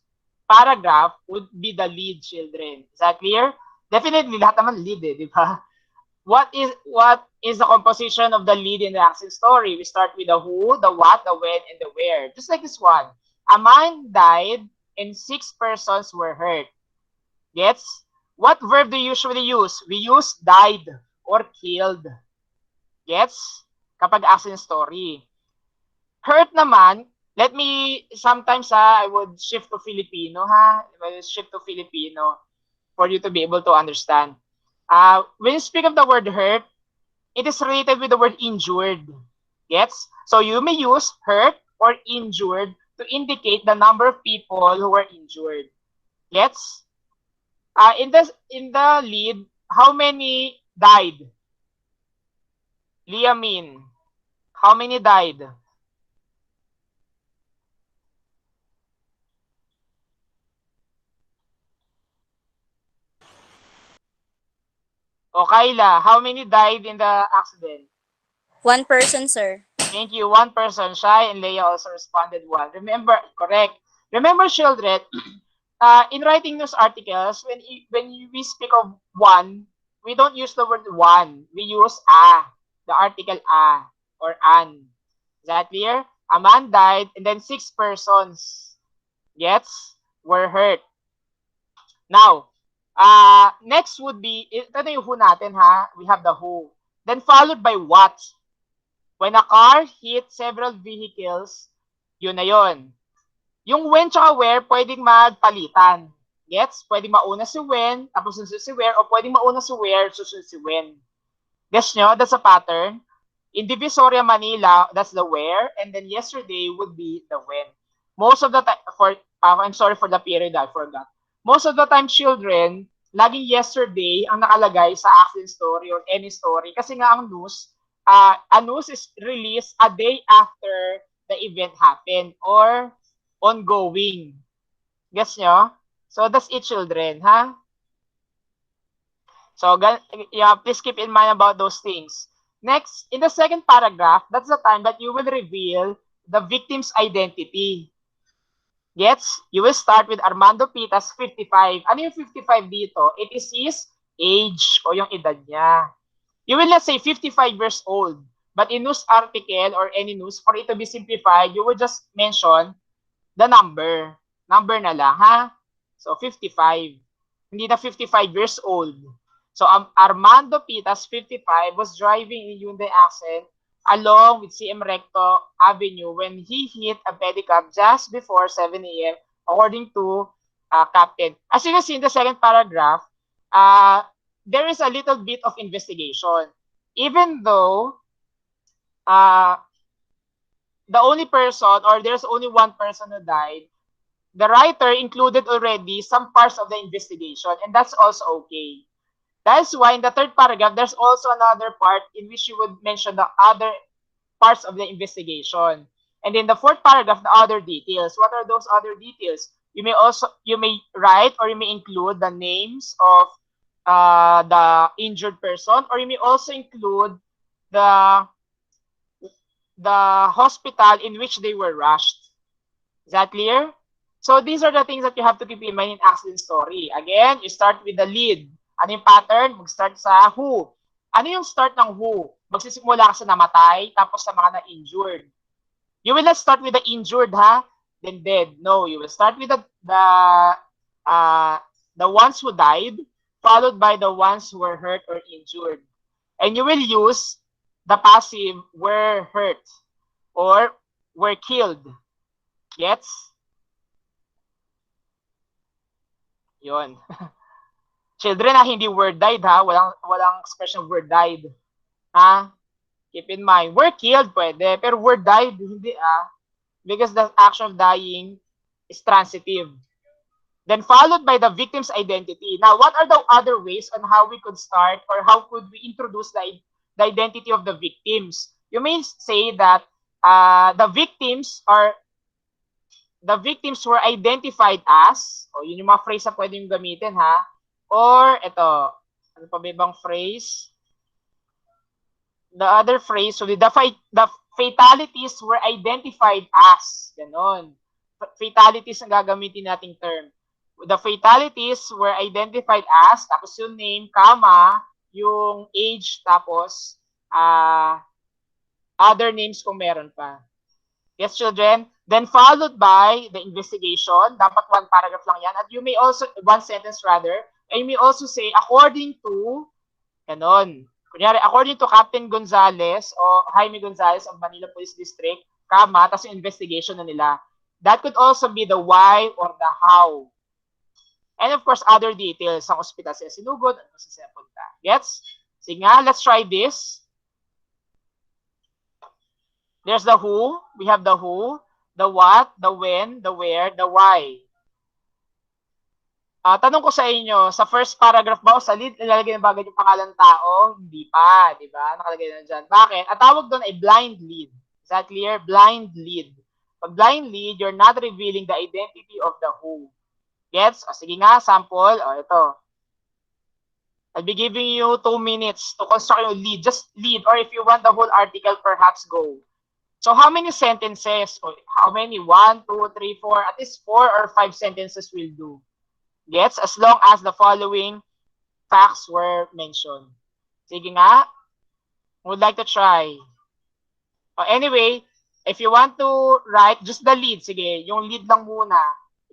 paragraph would be the lead, children. Is that clear? Definitely, lahat naman lead, di ba? What is the composition of the lead in the accident story? We start with the who, the what, the when, and the where. Just like this one. A man died and 6 persons were hurt. Gets? What verb do you usually use? We use died or killed. Gets? Kapag accident story. Hurt naman, let me, sometimes I would shift to Filipino I will shift to Filipino for you to be able to understand. When you speak of the word hurt, it is related with the word injured. Gets? So you may use hurt or injured to indicate the number of people who were injured. Gets? In the lead, how many died? Liamin, how many died? O Kayla, how many died in the accident? 1 person, sir. Thank you. 1 person. Shai and Leia also responded one. Remember, correct. Remember, children, in writing news articles, we speak of one, we don't use the word one. We use the article or an. Is that clear? A man died and then 6 persons were hurt. Now, next would be, ito na yung who natin ha. We have the who. Then followed by what. When a car hit several vehicles, yun na yun. Yung when tsaka where, pwedeng magpalitan. Gets? Pwedeng mauna si when, tapos susunod si where, o pwedeng mauna si where, susunod si when. Guess nyo? That's a pattern. In Divisoria, Manila, that's the where, and then yesterday would be the when. Most of the time, I'm sorry for the period, I forgot. most of the time, children, laging yesterday ang nakalagay sa action story or any story. Kasi nga ang news, a news is released a day after the event happened or ongoing. Guess nyo? So, that's it, children, ha? So, yeah, please keep in mind about those things. Next, in the second paragraph, that's the time that you will reveal the victim's identity. Gets? You will start with Armando Pitas, 55. Ano yung 55 dito? It is his age o yung edad niya. You will not say 55 years old. But in news article or any news, for it to be simplified, you will just mention the number. Number na lang, ha? So, 55. Hindi na 55 years old. So, Armando Pitas, 55, was driving in Hyundai Accent along with CM Recto Avenue when he hit a pedicab just before 7 a.m. according to Captain. As you can see in the second paragraph, there is a little bit of investigation. Even though the only person or there's only one person who died, the writer included already some parts of the investigation, and that's also okay. That's why in the third paragraph, there's also another part in which you would mention the other parts of the investigation. And in the fourth paragraph, the other details. What are those other details? You may write or you may include the names of the injured person, or you may also include the hospital in which they were rushed. Is that clear? So these are the things that you have to keep in mind in accident story. Again, you start with the lead. Ano yung pattern? Mag-start sa who. Ano yung start ng who? Magsisimula ka sa namatay, tapos sa mga na-injured. You will not start with the injured, ha? Then dead. No, you will start with the ones who died, followed by the ones who were hurt or injured. And you will use the passive were hurt or were killed. Gets? Yun. Children, hindi word died, ha? Walang expression word died. Ha? Keep in mind, were killed pwede, pero word died, hindi, because the action of dying is transitive. Then followed by the victim's identity. Now, what are the other ways on how we could start or how could we introduce the identity of the victims? You may say that the victims were identified as, o yun yung mga phrase na pwede yung gamitin, ha? Or, ito, ano pa ba ibang phrase? The other phrase, so the fatalities were identified as, ganon. Fatalities ang gagamitin nating term. The fatalities were identified as, tapos yung name, comma, yung age, tapos other names kung meron pa. Yes, children? Then followed by the investigation. Dapat one paragraph lang yan. At you may also, one sentence rather, and you may also say, according to, ganon. Kunyari, according to Captain Gonzales o Jaime Gonzales of Manila Police District, comma, tapos yung investigation na nila. That could also be the why or the how. And of course, other details. Sa hospital siya sinugod, ano sa siya punta. Gets? Sige nga, let's try this. There's the who. We have the who, the what, the when, the where, the why. Tanong ko sa inyo, sa first paragraph ba o sa lead, nilalagay ng bagay yung pangalan tao? Hindi pa, di ba? Nakalagay na dyan. Bakit? Ang tawag doon ay blind lead. Is that clear? Blind lead. Pag blind lead, you're not revealing the identity of the who. Gets? O, sige nga, sample. O, ito. I'll be giving you 2 minutes to construct your lead. Just lead. Or if you want the whole article, perhaps go. So how many sentences? Or how many? 1, 2, 3, 4. At least 4 or 5 sentences will do. Gets? As long as the following facts were mentioned. Sige nga. Would like to try. Anyway, if you want to write just the lead, sige, yung lead lang muna.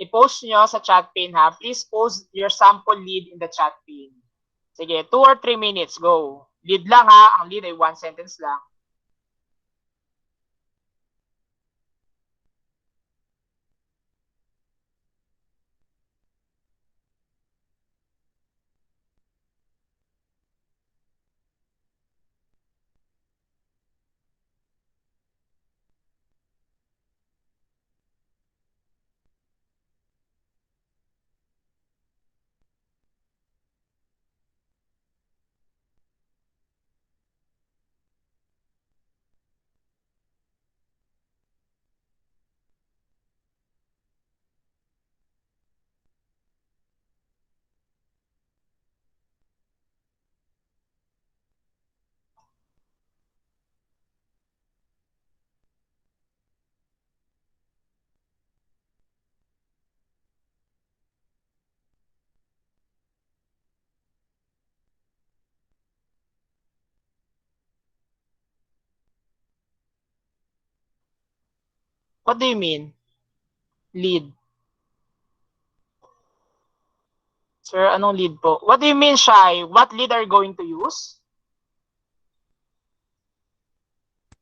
I-post nyo sa chat pin, ha. Please post your sample lead in the chat pin. Sige, 2 or 3 minutes. Go. Lead lang, ha. Ang lead ay 1 sentence lang. What do you mean? Lead. Sir, anong lead po? What do you mean, Shai? What lead are you going to use?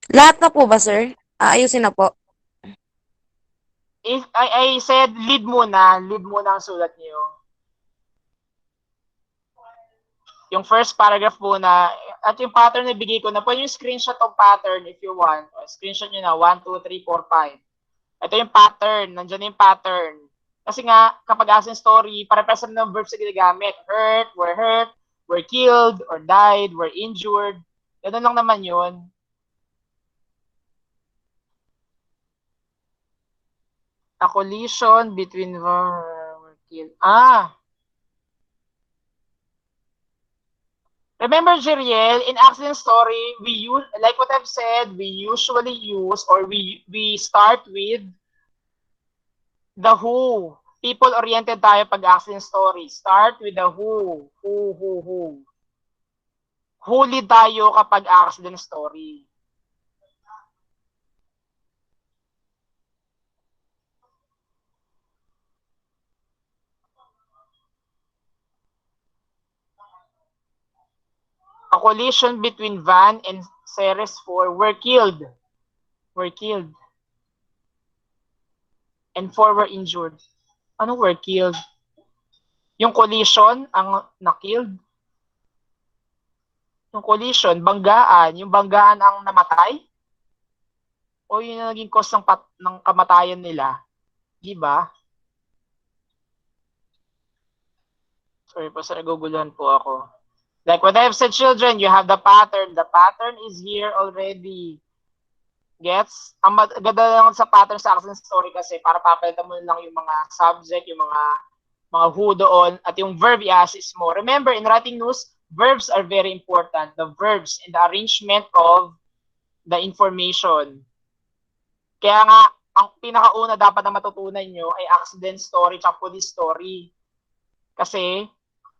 Lahat na po ba, sir? Ayusin na po. If I said lead muna ang sulat niyo. Yung first paragraph muna, at yung pattern na bigay ko na, pwede yung screenshot of pattern if you want. O, screenshot nyo na, 1, 2, 3, 4, 5. Ito yung pattern, nandiyan yung pattern. Kasi nga, kapag asin story, pare-present ng verbs na ginagamit. Hurt, were killed, or died, were injured. Ganun lang naman yun. A collision between were killed. Remember, Jeriel, in accident story, we use, like what I've said, we usually use or we start with the who. People-oriented tayo pag accident story. Start with the who. Who. Huli tayo kapag accident story. A collision between van and Ceres 4 were killed. And 4 were injured. Ano were killed? Yung collision ang na-killed? Yung collision, banggaan. Yung banggaan ang namatay? O yun yung naging cause ng kamatayan nila? Diba? Sorry po, sir, naguguluhan po ako. Like what I've said, children, you have the pattern. The pattern is here already. Gets? Ang ganda lang sa pattern sa accident story kasi para papalitan mo lang yung mga subject, yung mga who doon, at yung verb i-as is mo. Remember, in writing news, verbs are very important. The verbs and the arrangement of the information. Kaya nga, ang pinakauna dapat na matutunan nyo ay accident story at police story. Kasi,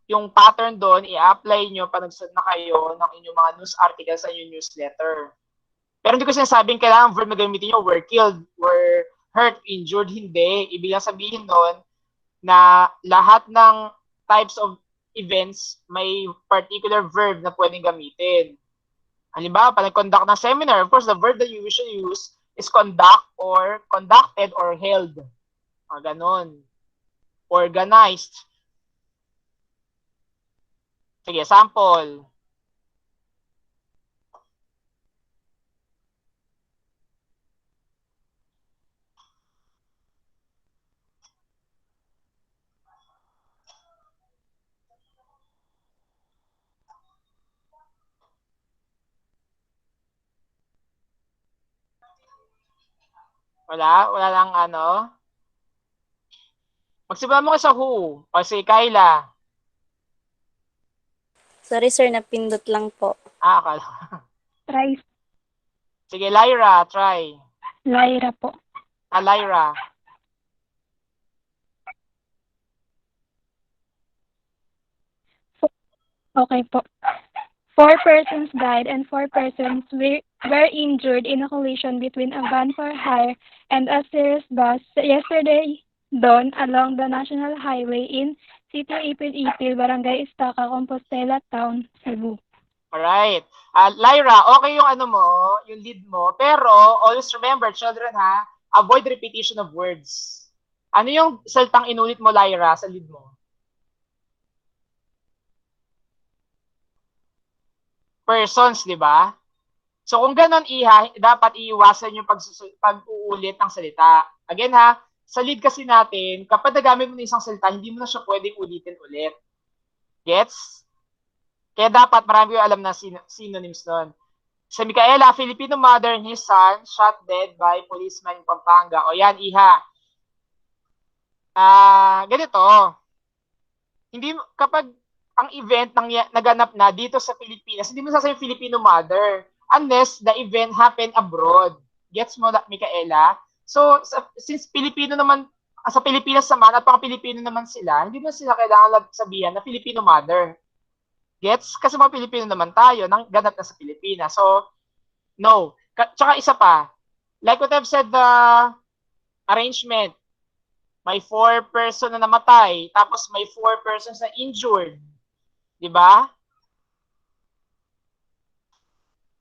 yung pattern doon, i-apply nyo pag nagsend na kayo ng inyong mga news articles sa inyong newsletter. Pero hindi ko sinasabing kailangan verb na gamitin nyo, were killed, were hurt, injured, hindi. Ibig sabihin doon na lahat ng types of events may particular verb na pwedeng gamitin. Halimbawa, pag nag-conduct ng seminar, of course, the verb that you usually use is conduct or conducted or held. Ganon. Organized. Sige, sample. Wala lang ano. Magsimula mo ka sa who. O si Kyla. Sorry sir, napindot lang po. Akala. Try. Sige, Lyra, try. Lyra po. Lyra. Okay po. 4 persons died and 4 persons were injured in a collision between a van for hire and a Cirrus bus yesterday dawn along the National Highway in City Ipil-Ipil, Barangay Estaca, Compostela Town, Cebu. Alright. Lyra, okay yung ano mo, yung lead mo, pero always remember, children ha, avoid repetition of words. Ano yung salitang inulit mo, Lyra, sa lead mo? Persons, di ba? So kung ganon, Iha, dapat iiwasan yung pag-uulit ng salita. Again ha, sa lead kasi natin, kapag nagamit mo ng isang salita, hindi mo na siya pwedeng ulitin ulit. Gets? Kaya dapat marami yung alam na synonyms nun. Sa Micaela, Filipino mother and his son shot dead by policeman in Pampanga. O yan, Iha. Ganito. Hindi, kapag ang event naganap na dito sa Pilipinas, hindi mo sasabihin Filipino mother unless the event happened abroad. Gets mo, Micaela? So, since Pilipino naman, sa Pilipinas naman, at pang Pilipino naman sila, hindi mo sila kailangan sabihan na Filipino mother. Gets? Kasi mga Pilipino naman tayo, nang ganap na sa Pilipinas. So, no. Tsaka isa pa, like what I've said arrangement. May 4 person na namatay, tapos may 4 persons na injured. Di ba?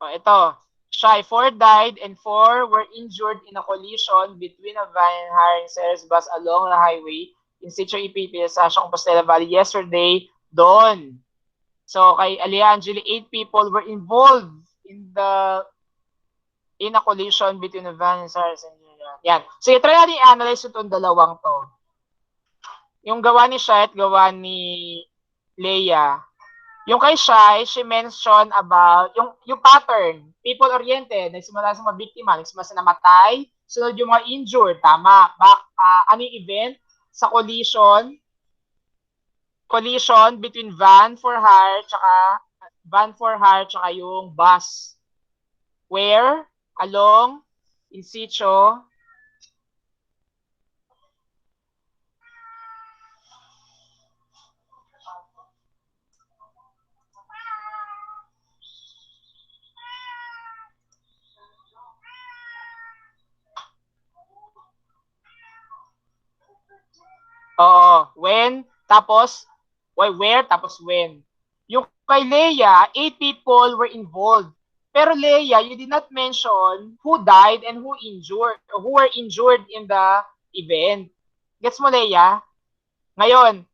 O, ito. Shy, 4 died and 4 were injured in a collision between a van and hiring service bus along the highway in Sitio EPP sa Compostela Valley yesterday doon. So, kay Aliangeli, 8 people were involved in a collision between a van and service. Yan. So, try natin i-analyze itong dalawang to. Yung gawa ni Shai at gawa ni Leia. Yung kay Shai, she mentioned about yung pattern, people-oriented, nagsimula sa mga biktima, nagsimula sa namatay, sunod yung mga injured, tama. Ano yung event? Sa collision between van for hire tsaka yung bus. Where? Along in Sitio when, tapos, where, tapos when. Yung kay Leia, 8 people were involved. Pero Leia, you did not mention who died and who were injured in the event. Gets mo, Leia? Ngayon,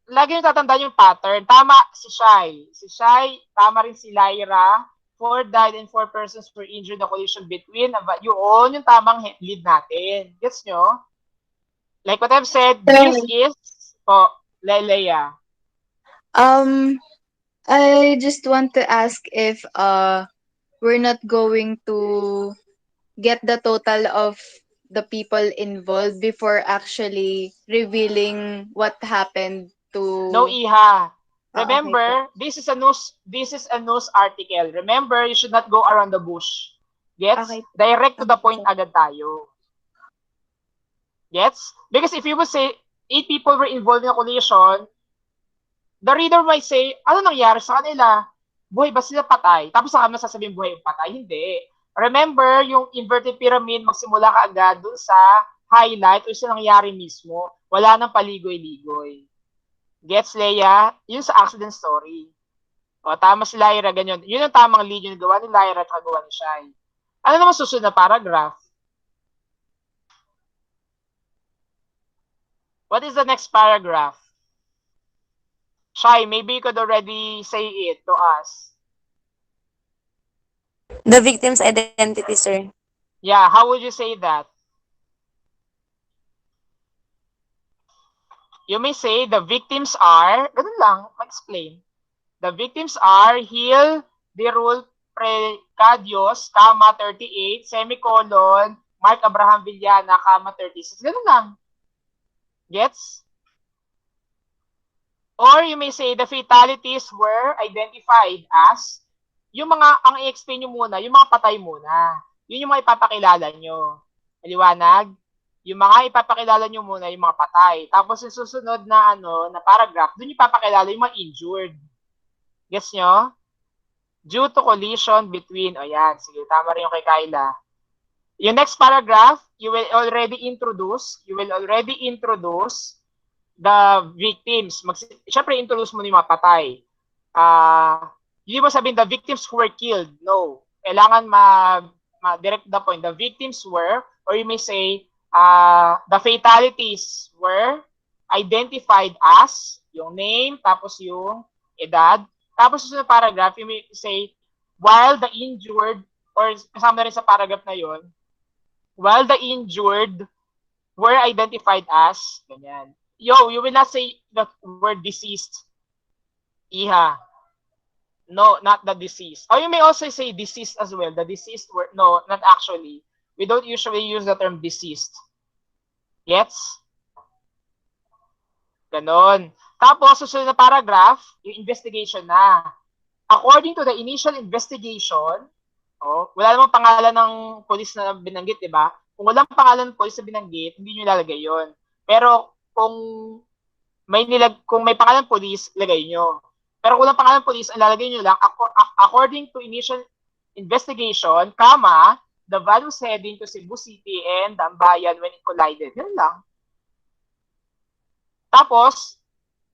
lagi nyo tatandaan yung pattern. Tama si Shai. Si Shai, tama rin si Lyra. 4 died and 4 persons were injured in the collision between. Yun yung tamang lead natin. Gets nyo? Like what I've said, this is Leia. I just want to ask if we're not going to get the total of the people involved before actually revealing what happened to. No, Iha. Oh, Remember, okay. this is a news article. Remember, you should not go around the bush. Gets? Okay. Direct to the point agad tayo. Gets? Because if you would say 8 people were involved in a collision, the reader might say, ano nangyari sa kanila? Buhay ba sila patay? Tapos saka masasabihin buhay yung patay? Hindi. Remember, yung inverted pyramid, magsimula ka agad dun sa highlight o sa nangyari mismo. Wala nang paligoy-ligoy. Gets, Leia? Yun sa accident story. O, tama si Lyra, ganyan. Yun ang tamang lead yung gawa ni Lyra at gawa ni Shai. Ano naman susunod na paragraph? What is the next paragraph? Shai, maybe you could already say it to us. The victim's identity, sir. Yeah, how would you say that? You may say the victims are, ganun lang, explain. The victims are Hill Dirul Precadios, 38, semicolon, Mark Abraham Villana, 36. Ganun lang. Gets? Or you may say the fatalities were identified as, yung mga, ang i-explain nyo muna, yung mga patay muna. Yun yung mga ipapakilala nyo. Maliwanag? Yung mga ipapakilala nyo muna, yung mga patay. Tapos yung susunod na, na paragraph, dun yung ipapakilala yung mga injured. Gets nyo? Due to collision between, yan, sige, tama rin yung kay Kyla. Yung next paragraph, you will already introduce the victims. Siyempre, introduce mo yung mga patay. Hindi mo sabihin the victims who were killed. No. Kailangan ma-direct the point. The victims were, or you may say, the fatalities were identified as, yung name, tapos yung edad. Tapos sa paragraph, you may say, while the injured, or kasama rin sa paragraph na yon, while the injured were identified as, ganyan. You will not say the word deceased. Iha. No, not the deceased. Or you may also say deceased as well. The deceased word, no, not actually. We don't usually use the term deceased. Gets? Ganon. Tapos, susunod na paragraph, yung investigation na. According to the initial investigation, wala namang pangalan ng police na binanggit, di ba? Kung walang pangalan ng police na binanggit, hindi nyo ilalagay yun. Pero, kung may pangalan ng police, lagay nyo. Pero kung walang pangalan ng police, ang lalagay nyo lang, according to initial investigation, the van was heading to Cebu City and Dambayan when it collided. Yun lang. Tapos,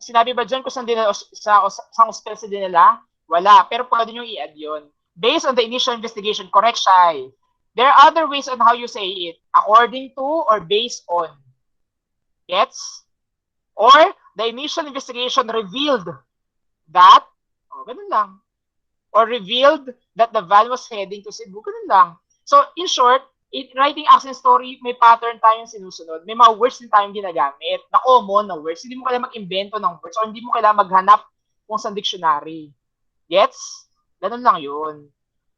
sinabi ba dyan kung saan dinala, sa hospital dinala? Wala. Pero pwede nyo i-add yun. Based on the initial investigation, correct siya. There are other ways on how you say it. According to or based on. Gets? Or the initial investigation revealed that, ganun lang. Or revealed that the van was heading to Cebu, ganun lang. So, in short, in writing action story, may pattern tayong sinusunod. May mga words din tayong ginagamit na common na words. Hindi mo kailangan mag-invento ng words or hindi mo kailangan maghanap kung sa dictionary. Gets? Ganun lang yun.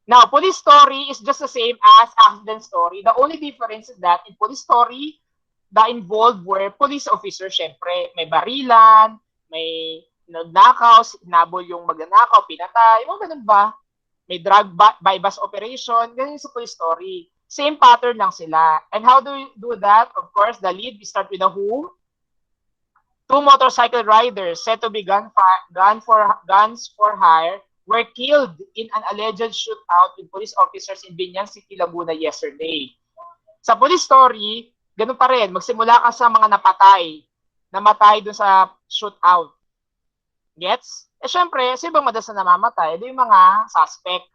Now, police story is just the same as accident story. The only difference is that in police story, the involved were police officers, syempre. May barilan, may nagnakaw, hinabol yung magnanakaw, pinatay, mga ganun ba? May drug bypass operation, ganun sa police story. Same pattern lang sila. And how do we do that? Of course, the lead, we start with the who. Two motorcycle riders said to be guns for hire were killed in an alleged shootout with police officers in Binyang City, Laguna yesterday. Sa police story, ganun pa rin, magsimula ka sa mga namatay dun sa shootout. Gets? Syempre, sino bang madalas na namamatay? Ito yung mga suspect.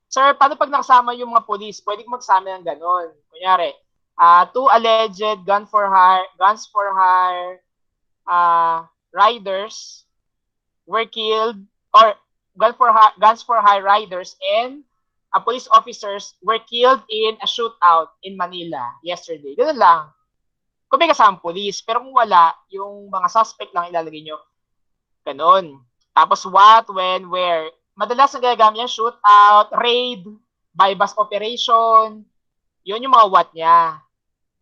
Sir, paano pag nakasama yung mga police? Pwede magsama ng ganun. Kunyari, two alleged guns for hire riders were killed, or guns for hire riders and police officers were killed in a shootout in Manila yesterday. Ganun lang. Kung may kasama police, pero kung wala, yung mga suspect lang ilalagay nyo. Ganun. Tapos what, when, where. Madalas ang ginagamit niya, shootout, raid, bypass operation. Yun yung mga what niya.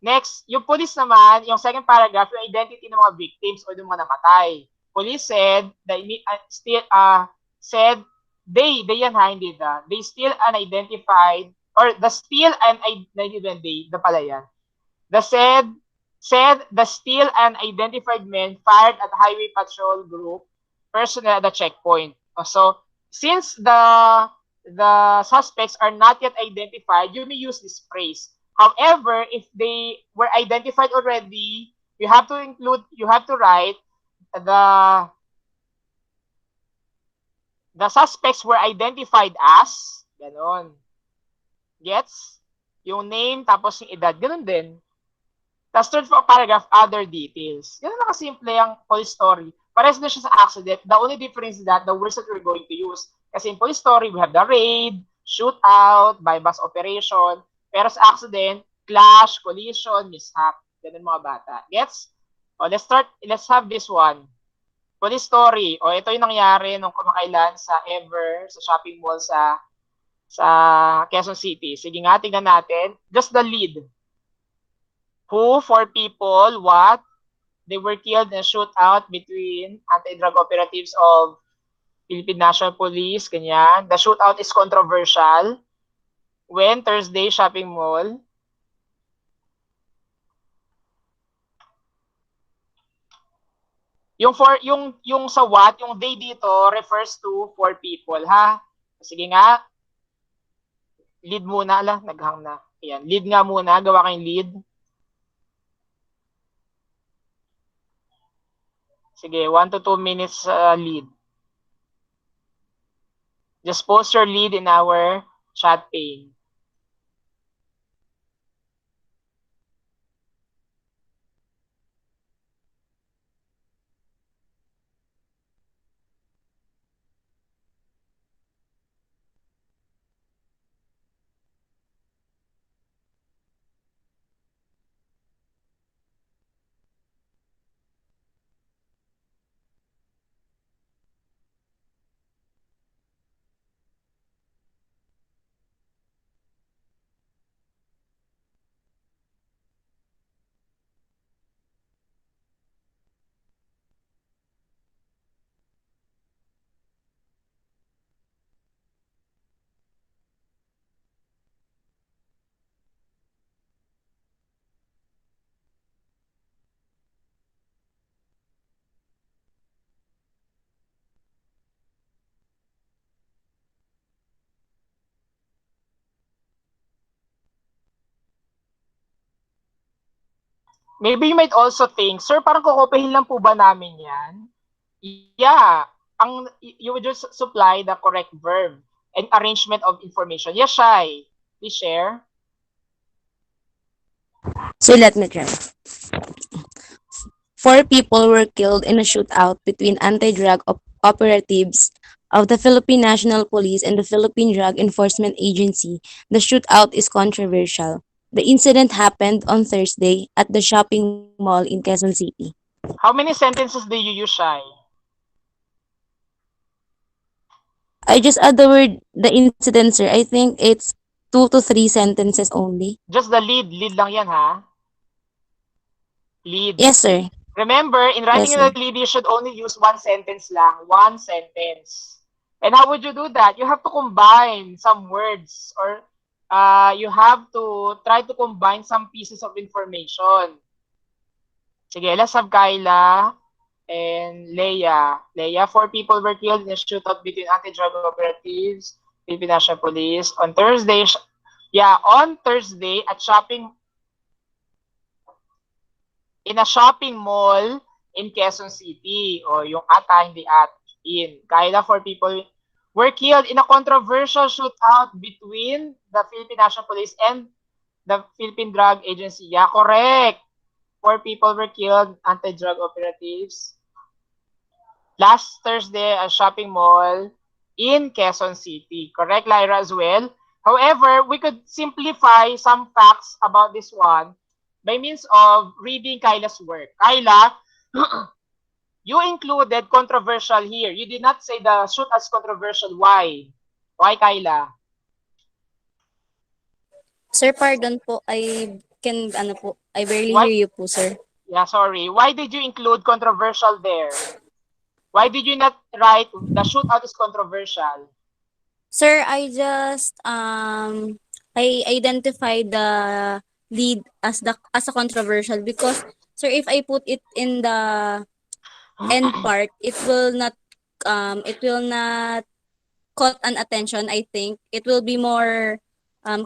Next, yung police naman, yung second paragraph, yung identity ng mga victims o yung mga namatay. Police said, they yan ha, hindi da. They still unidentified, or the still unidentified, the pala yan. Said the still unidentified men fired at highway patrol group personnel at the checkpoint. So, since the suspects are not yet identified, you may use this phrase. However, if they were identified already, you have to write the suspects were identified as, ganon. Gets? Yung name, tapos yung edad, ganon din. Tapos third paragraph, other details. Ganon na kasimple ang police story. Parehas na siya sa accident. The only difference is that the words that we're going to use. Kasi in police story, we have the raid, shootout, bypass operation. Pero sa accident, clash, collision, mishap. Ganun mga bata. Gets? Let's have this one. Police story. Ito yung nangyari nung kumakailan sa shopping mall sa Quezon City. Sige nga, tingnan natin. Just the lead. Who, 4 people, what? They were killed in a shootout between anti-drug operatives of Philippine National Police, ganyan. The shootout is controversial. When? Thursday, shopping mall. Yung sa what, yung they dito refers to 4 people, ha? Sige nga. Lead muna, naghang na. Ayan, lead nga muna, gawa kayong lead. Sige, 1 to 2 minutes lead. Just post your lead in our chat pane. maybe you might also think, sir, parang kukopihin lang po ba namin yan? Yeah. You would just supply the correct verb and arrangement of information. Yes, Shai. Please share. So let me try. 4 people were killed in a shootout between anti-drug operatives of the Philippine National Police and the Philippine Drug Enforcement Agency. The shootout is controversial. The incident happened on Thursday at the shopping mall in Quezon City. How many sentences do you use, Shai? I just add the word the incident, sir. I think it's 2 to 3 sentences only. Just the lead. Lead lang yan, ha? Lead. Yes, sir. Remember, in writing Yes, the sir. lead, you should only use one sentence lang. One sentence. And how would you do that? You have to combine some words or you have to try to combine some pieces of information. Sige, let's have Kyla and Leia. Leia, 4 people were killed in a shootout between anti-drug operatives, Philippine National Police. On Thursday, on Thursday in a shopping mall in Quezon City. O yung ata, hindi at in. Kyla, 4 people were killed in a controversial shootout between the Philippine National Police and the Philippine Drug Agency. Yeah, correct. 4 people were killed, anti-drug operatives. Last Thursday, a shopping mall in Quezon City. Correct, Lyra, as well? However, we could simplify some facts about this one by means of reading Kyla's work. Kyla, you included controversial here. You did not say the shoot as controversial. Why? Why, Kyla? Sir, pardon po. I barely hear you po, sir. Yeah, sorry. Why did you include controversial there? Why did you not write the shootout is controversial? Sir, I just I identified the lead as a controversial because, sir, if I put it in the end part, it will not caught an attention. I think it will be more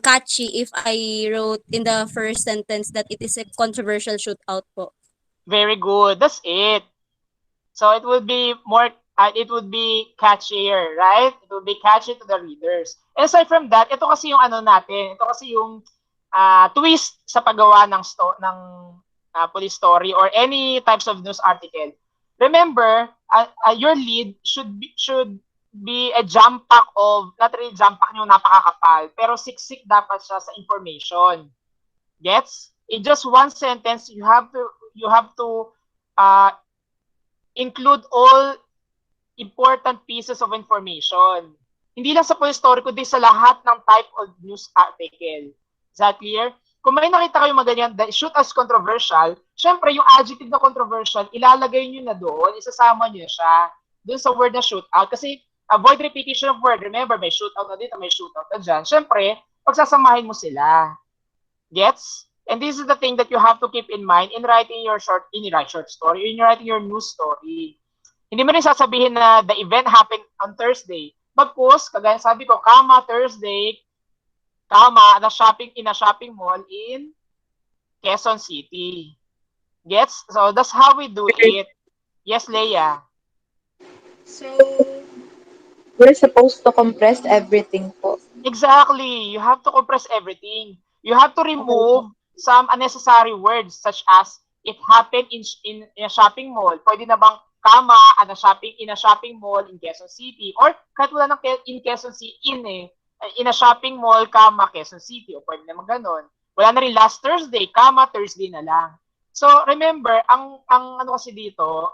catchy if I wrote in the first sentence that it is a controversial shootout po. Very good. That's it. So it would be more, it would be catchier, right? It would be catchy to the readers. And aside from that, ito kasi yung ano natin, ito kasi yung twist sa paggawa ng police story or any types of news article. Remember, your lead should be a jump pack of, not really jump pack yung napakakapal, pero siksik dapat siya sa information. Gets? In just one sentence, you have to include all important pieces of information. Hindi lang sa police story, kundi sa lahat ng type of news article. Is that clear? Kung may nakita kayo maganyan, shoot as controversial, syempre yung adjective na controversial, ilalagay nyo na doon, isasama nyo siya doon sa word na shootout. Kasi avoid repetition of word. Remember, may shootout na dito, may shootout na dyan. Syempre, pagsasamahin mo sila. Gets? And this is the thing that you have to keep in mind in writing your short story, in writing your news story. Hindi mo rin sasabihin na the event happened on Thursday. Bagkus, kagaya sabi ko, Thursday, in a shopping mall in Quezon City. Gets? So that's how we do it. Yes, Leia. So, we're supposed to compress everything po. Exactly. You have to compress everything. You have to remove some unnecessary words such as it happened in a shopping mall. Pwede na bang in a shopping mall in Quezon City, or kahit wala nang in Quezon City in a shopping mall, Quezon City, o pwede naman ganon. Wala na rin last Thursday, Thursday na lang. So remember, ang ano kasi dito,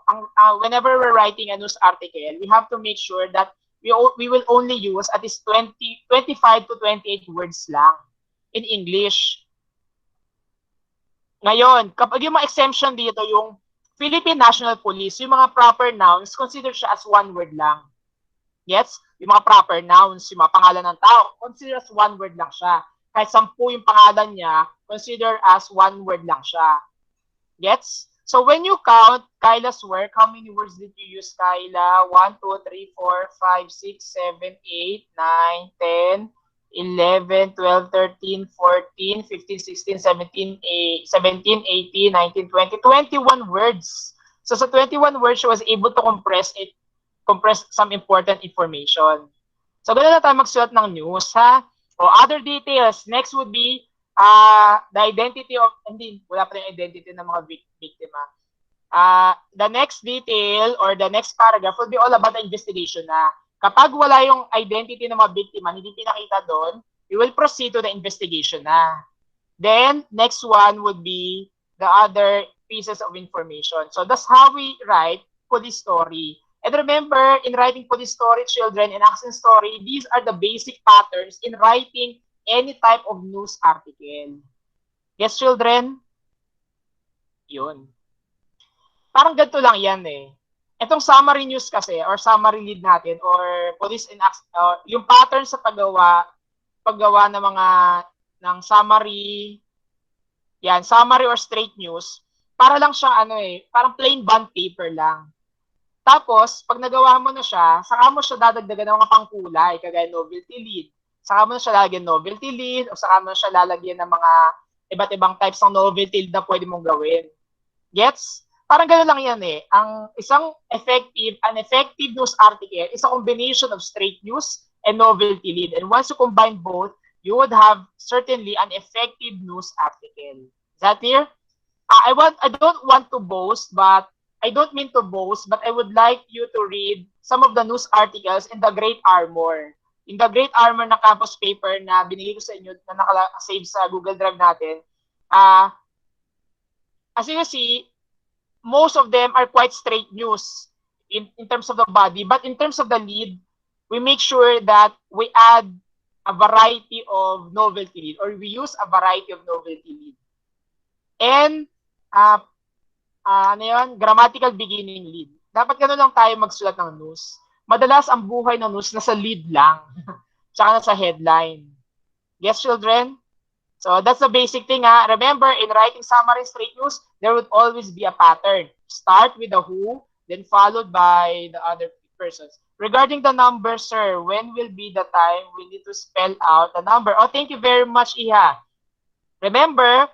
whenever we're writing a news article, we have to make sure that we will only use at least 25 to 28 words lang in English. Ngayon, kapag yung mga exemption dito, yung Philippine National Police, yung mga proper nouns, consider siya as one word lang. Yes? Yung mga proper nouns, yung mga pangalan ng tao, consider as one word lang siya. Kahit 10 yung pangalan niya, consider as one word lang siya. Gets? So when you count Kyla's work, how many words did you use, Kyla? 1, 2, 3, 4, 5, 6, 7, 8, 9, 10, 11, 12, 13, 14, 15, 16, 17, 18, 19, 20, 21 words. So sa 21 words, she was able to compress some important information. So ganun na tayo magsulat ng news, ha? O other details, next would be the identity of, hindi, wala pa yung identity ng mga biktima. The next detail or the next paragraph would be all about the investigation na. Kapag wala yung identity ng mga biktima, hindi pinakita doon, we will proceed to the investigation na. Then, next one would be the other pieces of information. So, that's how we write police story. And remember, in writing police story, children, and action story, these are the basic patterns in writing any type of news article. Yes, children? Yun. Parang ganito lang yan eh. Itong summary news kasi or summary lead natin or police in yung pattern sa paggawa ng mga ng summary or straight news, para lang siya parang plain bond paper lang. Tapos pag nagawa mo na siya, saka mo siya dadagdagan ng mga pangkulay kagaya novelty lead. Saka mo na siya lalagyan novelty lead o saka mo na siya lalagyan ng mga iba't ibang types ng novelty lead na pwede mong gawin. Gets? Parang gano'n lang yan eh. Ang isang effective news article is a combination of straight news and novelty lead. And once you combine both, you would have certainly an effective news article. Is that clear? I don't want to boast, but I don't mean to boast, but I would like you to read some of the news articles in the Great Armor. In the Great Armor na campus paper na binigay ko sa inyo na naka-save sa Google Drive natin. As you see, most of them are quite straight news in terms of the body. But in terms of the lead, we make sure that we add a variety of novelty lead or we use a variety of novelty lead. And, grammatical beginning lead. Dapat gano'n lang tayo magsulat ng news. Madalas ang buhay ng news nasa lead lang. Tsaka nasa headline. Yes, children? So that's the basic thing. Remember, in writing summary straight news, there would always be a pattern. Start with the who, then followed by the other persons. Regarding the number, sir, when will be the time we need to spell out the number? Oh, thank you very much, Iha. Remember,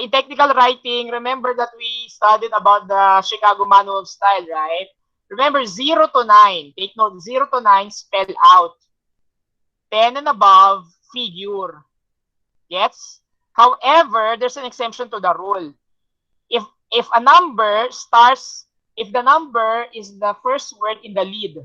in technical writing, remember that we studied about the Chicago Manual of Style, right? Remember, 0 to 9. Take note, 0 to 9, spell out. 10 and above, figure. Yes. However, there's an exemption to the rule. If a number starts, if the number is the first word in the lead,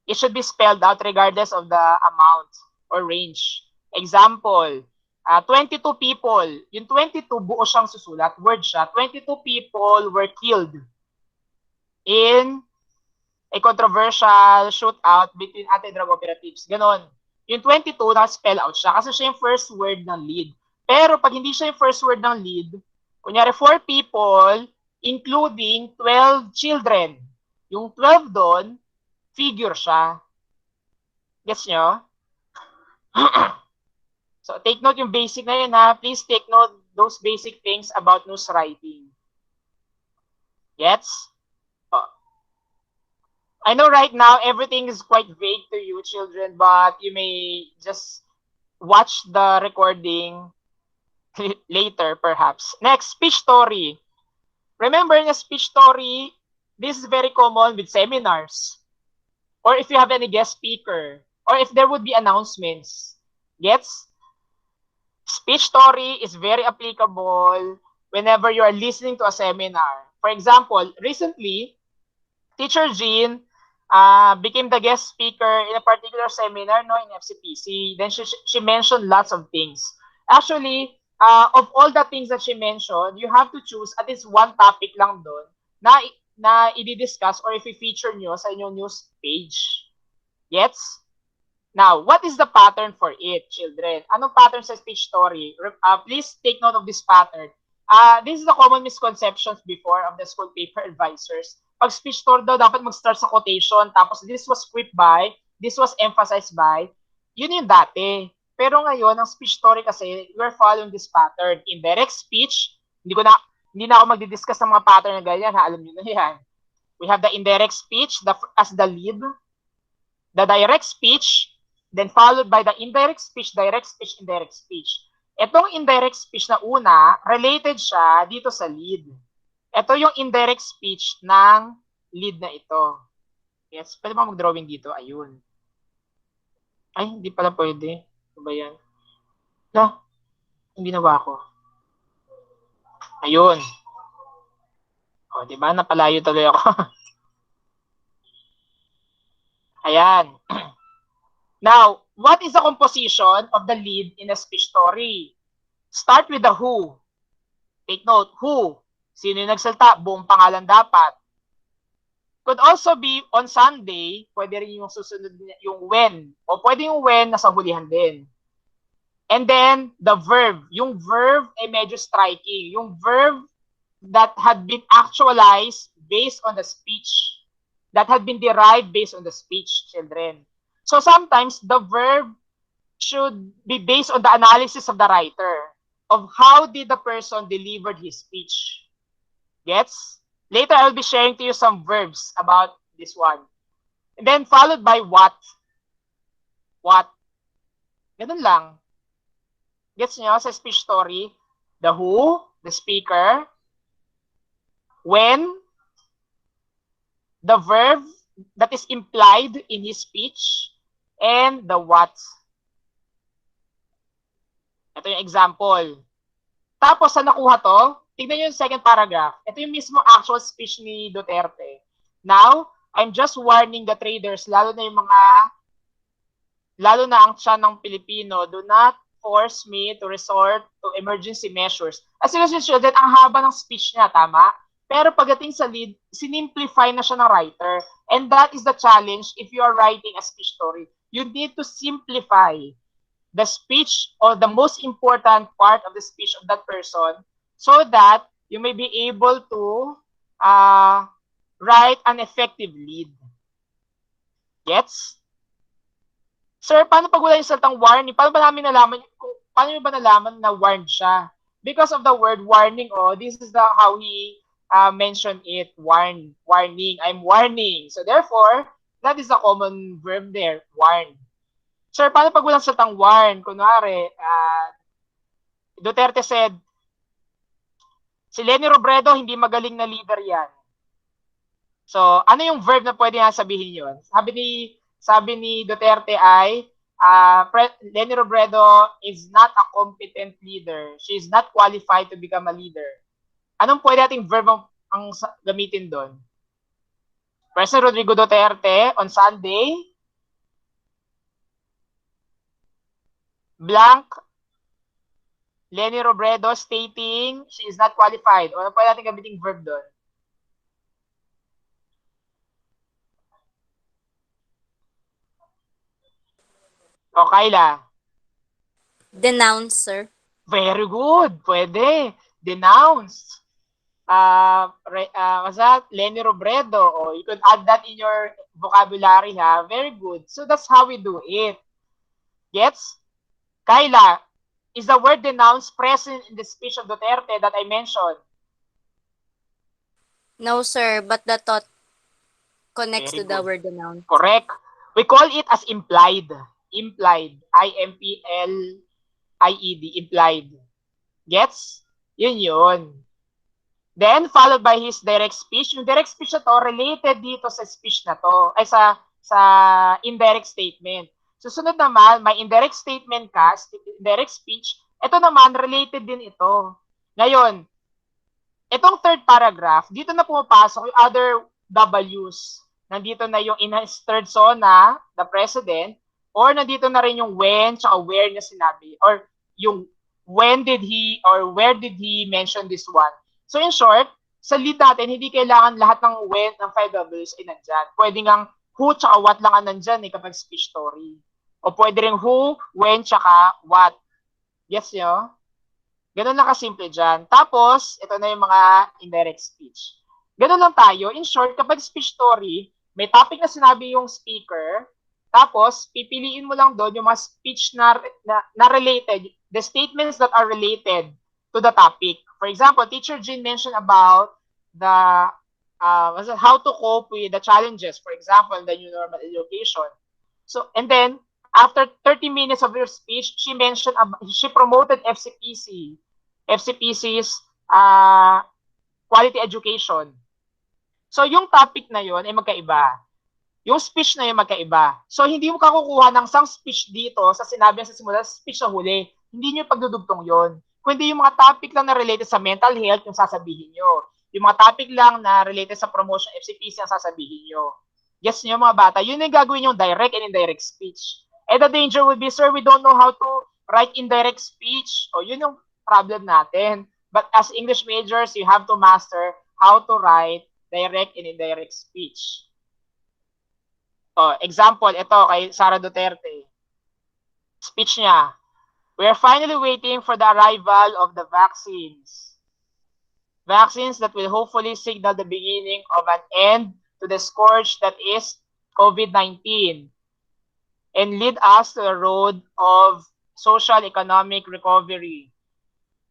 it should be spelled out regardless of the amount or range. Example, 22 people. Yung 22 buo siyang susulat, word siya. 22 people were killed in a controversial shootout between anti-drug operatives. Ganon. Yung 22, naka-spell out siya kasi siya yung first word ng lead. Pero pag hindi siya yung first word ng lead, kunyari 4 people, including 12 children. Yung 12 doon, figure siya. Gets nyo? So, take note yung basic na yun ha. Please take note those basic things about news writing. Gets? I know right now everything is quite vague to you, children, but you may just watch the recording later, perhaps. Next, speech story. Remember, in a speech story, this is very common with seminars. Or if you have any guest speaker. Or if there would be announcements. Gets? Speech story is very applicable whenever you are listening to a seminar. For example, recently, Teacher Jean became the guest speaker in a particular seminar in FCPC. Then she mentioned lots of things. Actually, of all the things that she mentioned, you have to choose at least one topic lang doon na i-discuss or if i-feature nyo sa inyong news page. Gets? Now, what is the pattern for it, children? Anong pattern sa speech story? Please take note of this pattern. This is the common misconceptions before of the school paper advisors. Pag speech story daw, dapat mag-start sa quotation, tapos this was script by, this was emphasized by, yun yung dati. Pero ngayon, ang speech story kasi, we're following this pattern. Indirect speech, hindi na ako magdi-discuss ng mga pattern na ganyan, alam niyo na yan. We have the indirect speech as the lead, the direct speech, Then followed by the indirect speech, direct speech, indirect speech. Itong indirect speech na una, related siya dito sa lead. Ito yung indirect speech ng lead na ito. Yes, pwede ba mag-drawing dito? Ayun. Ay, hindi pala pwede. Ano ba yan? Yung ginawa ko. Ayun. O, diba? Napalayo tuloy ako. Ayan. Now, what is the composition of the lead in a speech story? Start with the who. Take note, who. Sino yung nagsalta? Buong pangalan dapat. Could also be on Sunday, pwede rin yung susunod yung when. O pwede yung when nasa hulihan din. And then, the verb. Yung verb ay medyo striking. Yung verb that had been actualized based on the speech. That had been derived based on the speech, children. So sometimes, the verb should be based on the analysis of the writer of how did the person delivered his speech. Gets? Later, I will be sharing to you some verbs about this one. And then followed by what. What. Ganun lang. Gets nyo sa speech story? The who, the speaker, when, the verb that is implied in his speech, and the what. Ito yung example. Tapos, sa nakuha to, tignan nyo yung second paragraph. Ito yung mismo actual speech ni Duterte. Now, I'm just warning the traders, lalo na ang tiyan ng Pilipino, do not force me to resort to emergency measures. As you can see, that ang haba ng speech niya, tama? Pero pagdating sa lead, sinimplify na siya ng writer. And that is the challenge if you are writing a speech story. You need to simplify the speech or the most important part of the speech of that person so that you may be able to write an effective lead. Gets? Sir, paano pag wala yung salitang warning? Paano ba namin nalaman, paano ba nalaman na warned siya? Because of the word warning, this is how he mentioned it, warning. I'm warning. So therefore, that is a common verb there, warn. Sir, paano pag walang salitang warn? Kunwari, Duterte said, si Leni Robredo, hindi magaling na leader yan. So, ano yung verb na pwede nga sabihin yun? Sabi ni Duterte ay, Leni Robredo is not a competent leader. She is not qualified to become a leader. Anong pwede nating verb ang gamitin doon? President Rodrigo Duterte on Sunday, blank, Leni Robredo stating she is not qualified. O ano pwede natin gamitin verb doon? O Kayla? Denounce, sir. Very good. Pwede. Denounce. What's that? Leni Robredo. Oh, you could add that in your vocabulary, ha? Very good. So that's how we do it. Gets? Kayla, is the word denounce present in the speech of Duterte that I mentioned? No, sir, but the thought connects Very to the good. word denounce. Correct. We call it as implied. Implied. I-M-P-L-I-E-D. Implied. Gets? Yun. Then, followed by his direct speech. Yung direct speech na to, related dito sa speech na to. Ay, sa indirect statement. Susunod naman, may indirect statement ka, indirect speech. Ito naman, related din ito. Ngayon, itong third paragraph, dito na pumapasok yung other W's. Nandito na yung in his third sona, the president, or nandito na rin yung when, tsaka where niya sinabi, or yung when did he, or where did he mention this one. So in short, sa lead natin, hindi kailangan lahat ng when, ng 5 W's ay nandyan. Pwede ngang who, tsaka what lang ang nandyan kapag speech story. O pwede rin who, when, tsaka what. Yes nyo? Ganun lang kasimple dyan. Tapos, ito na yung mga indirect speech. Ganun lang tayo. In short, kapag speech story, may topic na sinabi yung speaker, tapos, pipiliin mo lang doon yung mga speech na related, the statements that are related to the topic. For example, Teacher Jean mentioned about the how to cope with the challenges, for example, the new normal education. So, and then, After 30 minutes of her speech, she mentioned, she promoted FCPC. FCPC's quality education. So yung topic na yun ay magkaiba. Yung speech na yun magkaiba. So hindi mo kakukuha ng isang speech dito sa sinabi sa simula, speech sa huli. Hindi nyo pagdudugtong yun. Kundi yung mga topic lang na related sa mental health yung sasabihin nyo. Yung mga topic lang na related sa promotion FCPC ang sasabihin nyo. Yes nyo mga bata, yun yung gagawin yung direct and indirect speech. And the danger would be, sir, we don't know how to write indirect speech. O yun yung problem natin. But as English majors, you have to master how to write direct and indirect speech. Example, ito kay Sara Duterte. Speech niya, we are finally waiting for the arrival of the vaccines. Vaccines that will hopefully signal the beginning of an end to the scourge that is COVID-19 and lead us to a road of social economic recovery.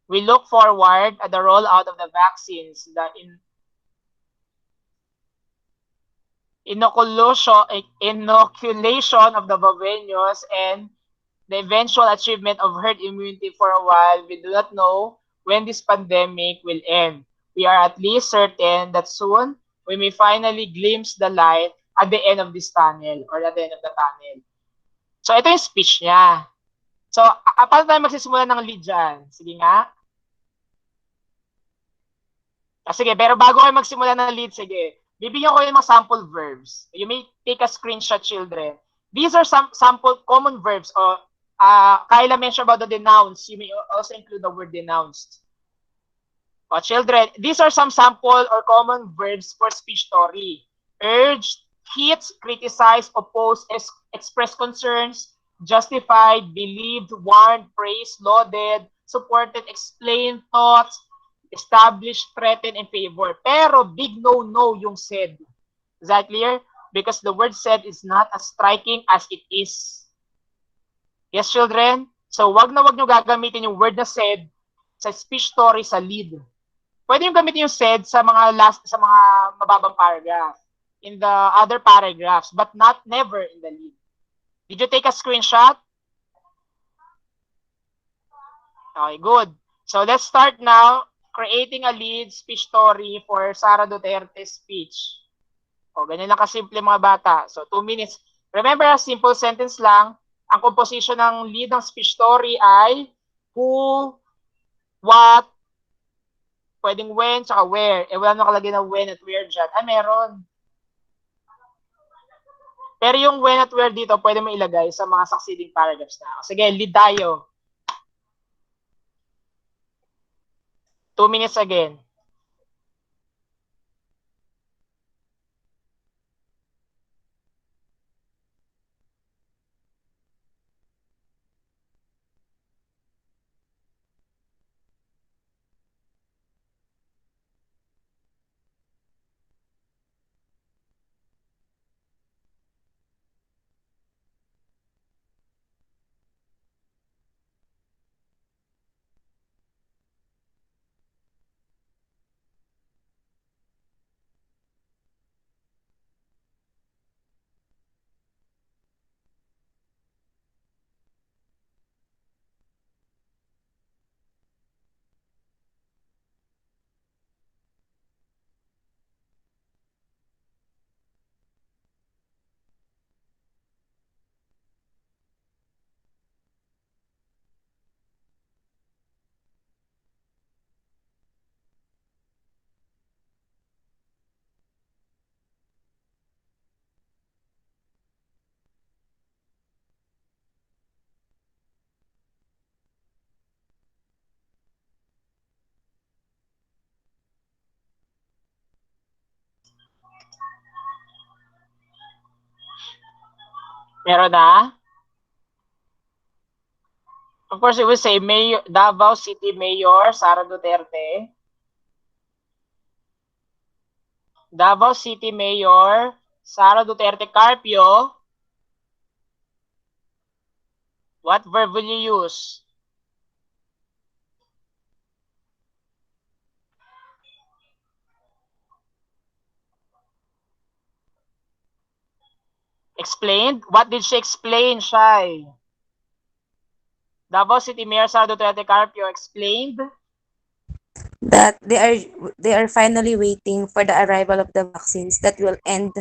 We look forward at the rollout of the vaccines, the inoculation of the babuenos, and the eventual achievement of herd immunity. For a while, we do not know when this pandemic will end. We are at least certain that soon we may finally glimpse the light at the end of this tunnel or at the end of the tunnel. So, ito yung speech niya. So, paano tayo magsisimula ng lead dyan? Sige nga. Sige, pero bago kayo magsimula ng lead, sige, bibigyan ko yung mga sample verbs. You may take a screenshot, children. These are some sample common verbs. Kyla mentioned about the denounced. You may also include the word denounced. Children, these are some sample or common verbs for speech story. Urged, hits, criticize, oppose, express concerns, justified, believed, warned, praised, lauded, supported, explained, thoughts, established, threatened, and favor. Pero big no-no yung said. Is that clear? Because the word said is not as striking as it is. Yes, children? So, wag na wag nyo gagamitin yung word na said sa speech story sa lead. Pwede yung gamitin yung said sa mga mababang paragraph, in the other paragraphs, but never in the lead. Did you take a screenshot? Okay, good. So, let's start now creating a lead speech story for Sara Duterte's speech. Ganyan lang kasimple mga bata. So, 2 minutes. Remember, a simple sentence lang. Ang composition ng lead ng speech story ay who, what, pwedeng when, tsaka where. Wala nakalagay na when at where dyan. Meron. Pero yung when at where dito, pwede mo ilagay sa mga succeeding paragraphs na. Sige, lead tayo. 2 minutes again. Meron na? Of course, it will say Mayor, Davao City Mayor Sara Duterte. Davao City Mayor Sara Duterte Carpio. What verb will you use? Explained? What did she explain, Shai? Davao City Mayor Sara Duterte Carpio explained that they are finally waiting for the arrival of the vaccines that will end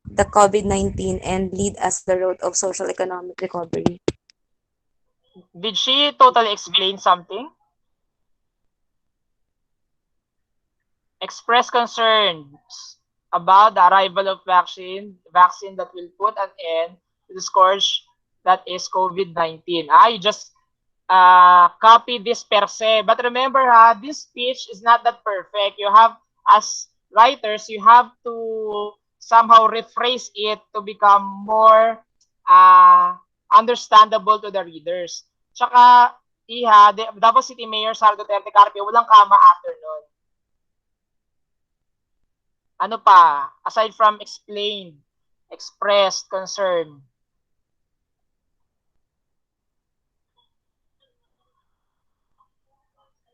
the COVID-19 and lead us the road of social economic recovery. Did she totally explain something? Express concerns about the arrival of vaccine that will put an end to the scourge that is COVID-19. You just copy this per se. But remember, this speech is not that perfect. You have, as writers, you have to somehow rephrase it to become more understandable to the readers. Tsaka, Davao City Mayor Sara Duterte Carpio, walang kama after nun. Ano pa? Aside from explained, expressed concern.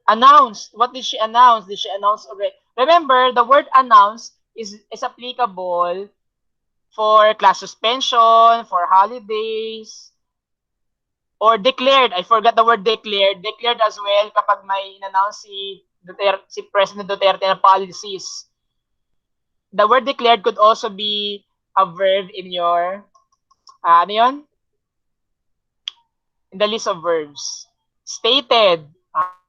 Announced. What did she announce? Did she announce already? Remember, the word announce is applicable for class suspension, for holidays, or declared. I forgot the word declared. Declared as well kapag may in-announce si President Duterte na policies. The word declared could also be a verb in your, ano yun? In the list of verbs. Stated.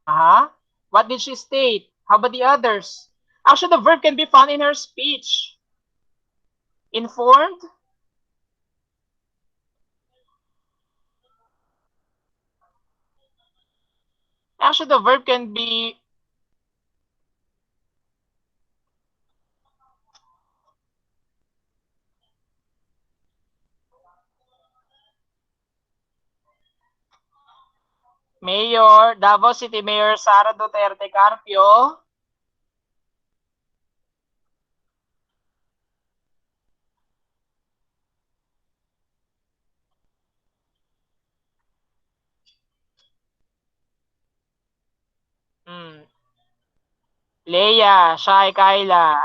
What did she state? How about the others? Actually, the verb can be found in her speech. Informed. Actually, the verb can be Mayor, Davao City Mayor Sara Duterte Carpio. Leia, Shai, Kyla,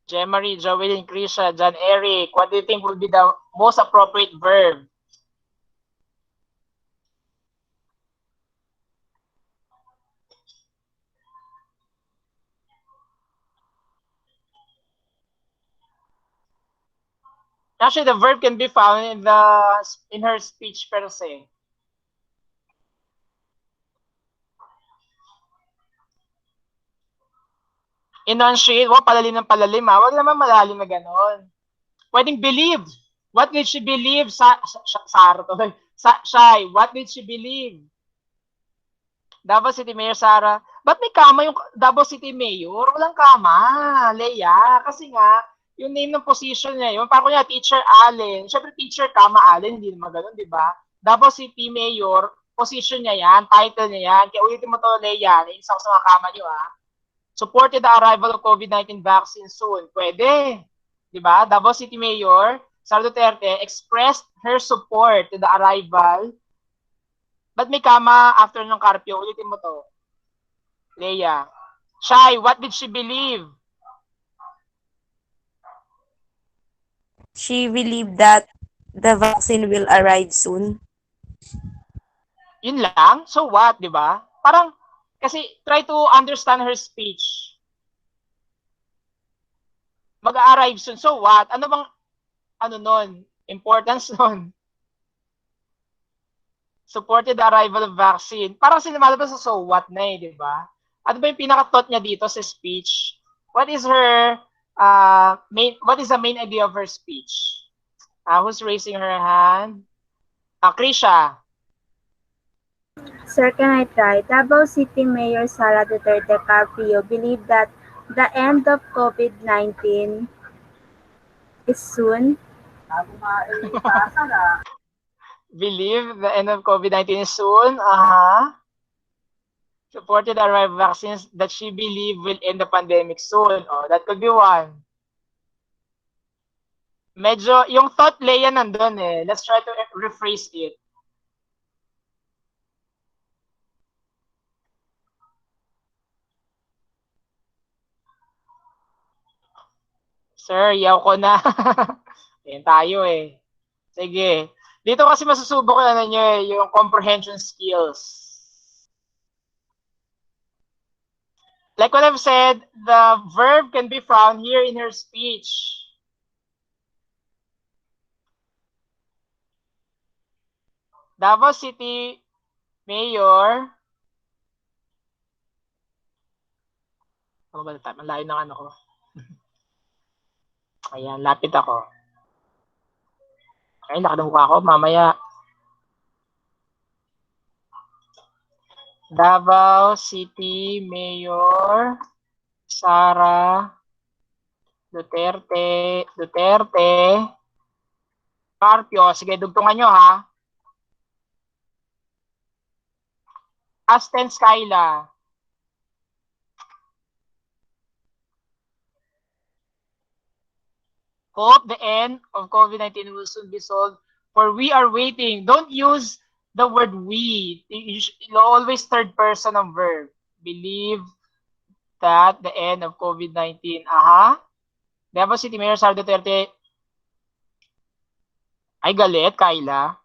Jemarie, Joelyn, Krisha, John Eric, what do you think would be the most appropriate verb? Actually, the verb can be found in her speech per se. Enunciate, palalim ng palalim Wag naman malalim na ganon. Pwedeng believe. What did she believe? Sara to. Shai, what did she believe? Davao City Mayor Sara. Ba't may kama yung Davao City Mayor? Walang kama, Leia. Kasi nga, yung name ng position niya yun. Parang niya, Teacher Allen. Siyempre, Teacher, kama Allen. Hindi naman ganun, di ba? Davao City Mayor, position niya yan, title niya yan. Kaya ulitin mo to, Leia. Nainis ako sa mga kama niyo, Supported the arrival of COVID-19 vaccine soon. Pwede. Di ba? Davao City Mayor Sara Duterte expressed her support to the arrival. Ba't may kama after ng Carpio? Ulitin mo to. Leia. Shai, what did she believe? She believed that the vaccine will arrive soon. Yun lang? So what, di ba? Parang, kasi try to understand her speech. Mag-arrive soon. So what? Ano bang, nun? Importance nun? Supported the arrival of vaccine. Parang sinamalabas sa so what na di ba? Ano ba yung pinaka-thought niya dito sa speech? What is her, what is the main idea of her speech? Who's raising her hand? Krisha. Sir, can I try? Davao City Mayor Sara Duterte Carpio believed that the end of COVID-19 is soon. Believe the end of COVID-19 is soon. Supported the arrival of vaccines that she believe will end the pandemic soon. That could be one. Medyo, yung thought, Leia, nandun eh. Let's try to rephrase it. Sir, yaw ko na. Yan tayo eh. Sige. Dito kasi masusubok yung ano nyo eh, yung comprehension skills. Like what I've said, the verb can be found here in her speech. Davao City Mayor. Ano ba na malayo ng ano ko? Ayan, lapit ako. Ay, laki ng mukha ko. Mamaya. Davao City Mayor Sara Duterte Carpio. Sige, dugtungan nyo ha. Past tense, Kyla. Hope the end of COVID-19 will soon be solved, for we are waiting. Don't use the word we. You always third person of verb. Believe that the end of COVID-19. Aha. Davao City Mayor Sara Duterte. Ay, galit, Kyla.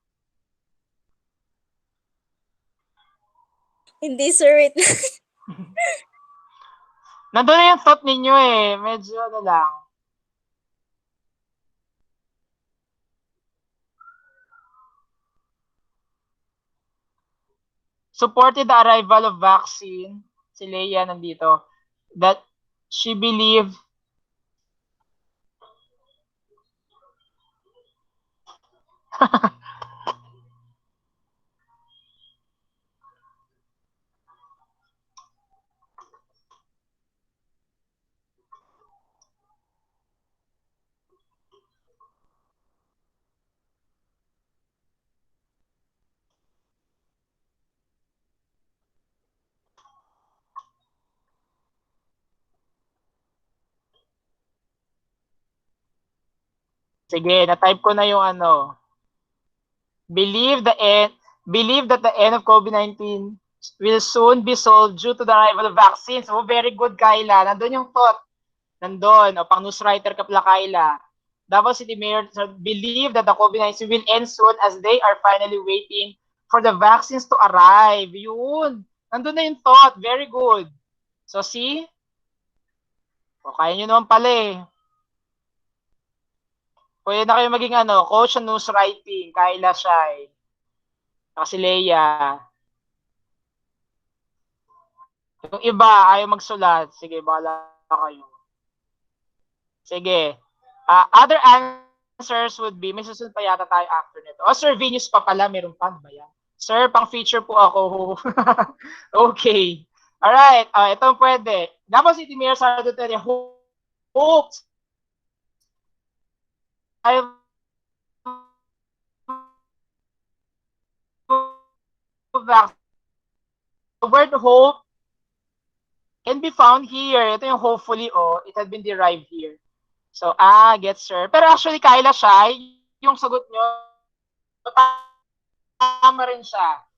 Hindi, sir. Wait. Nandun na yung thought ninyo eh. Medyo ano lang. Supported the arrival of vaccine. Si Leia nandito. That she believed Sige, na-type ko na yung ano. Believe that the end of COVID-19 will soon be solved due to the arrival of vaccines. Oh, very good, Kyla. Nandun yung thought. Nandun. O, pang news writer ka pala, Kyla. Davao City Mayor believe that the COVID-19 will end soon as they are finally waiting for the vaccines to arrive. Yun. Nandun na yung thought. Very good. So, see? O, kaya nyo naman pala eh. Pwede na kayo maging ano, coach ng news writing, Kyla Shai. Kasi Leia. Yung iba, ayaw magsulat. Sige, bahala kayo. Sige. Other answers would be, may susunod pa yata tayo after nito. Sir Venus pa pala, meron pa ba yan? Sir, pang feature po ako. Okay. Alright, ito pwede. Davao City Mayor Sara Duterte hopes the word hope can be found here. Ito yung hopefully, it had been derived here. So, gets sir. Pero actually, Kyla Shai, yung sagot nyo, tama rin siya.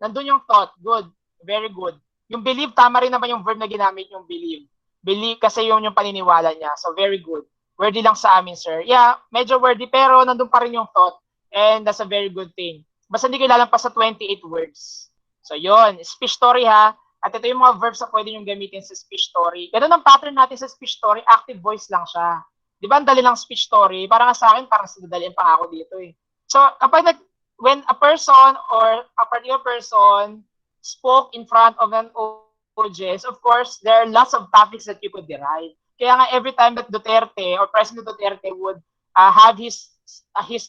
Nandun yung thought. Good. Very good. Yung believe, tama rin naman yung verb na ginamit yung believe. Believe kasi yung paniniwala niya. So, very good. Wordy lang sa amin, sir. Yeah, medyo wordy, pero nandun pa rin yung thought. And that's a very good thing. Basta hindi kayo lalampas sa 28 words. So, yun. Speech story, ha? At ito yung mga verbs na pwede nyo gamitin sa speech story. Ganun ang pattern natin sa speech story, active voice lang siya. Di ba ang dali lang speech story? Parang sa akin, parang sinadalian pa ako dito eh. So, kapag when a person or a particular person spoke in front of an audience, of course, there are lots of topics that you could derive. Kaya nga every time that Duterte or President Duterte would have his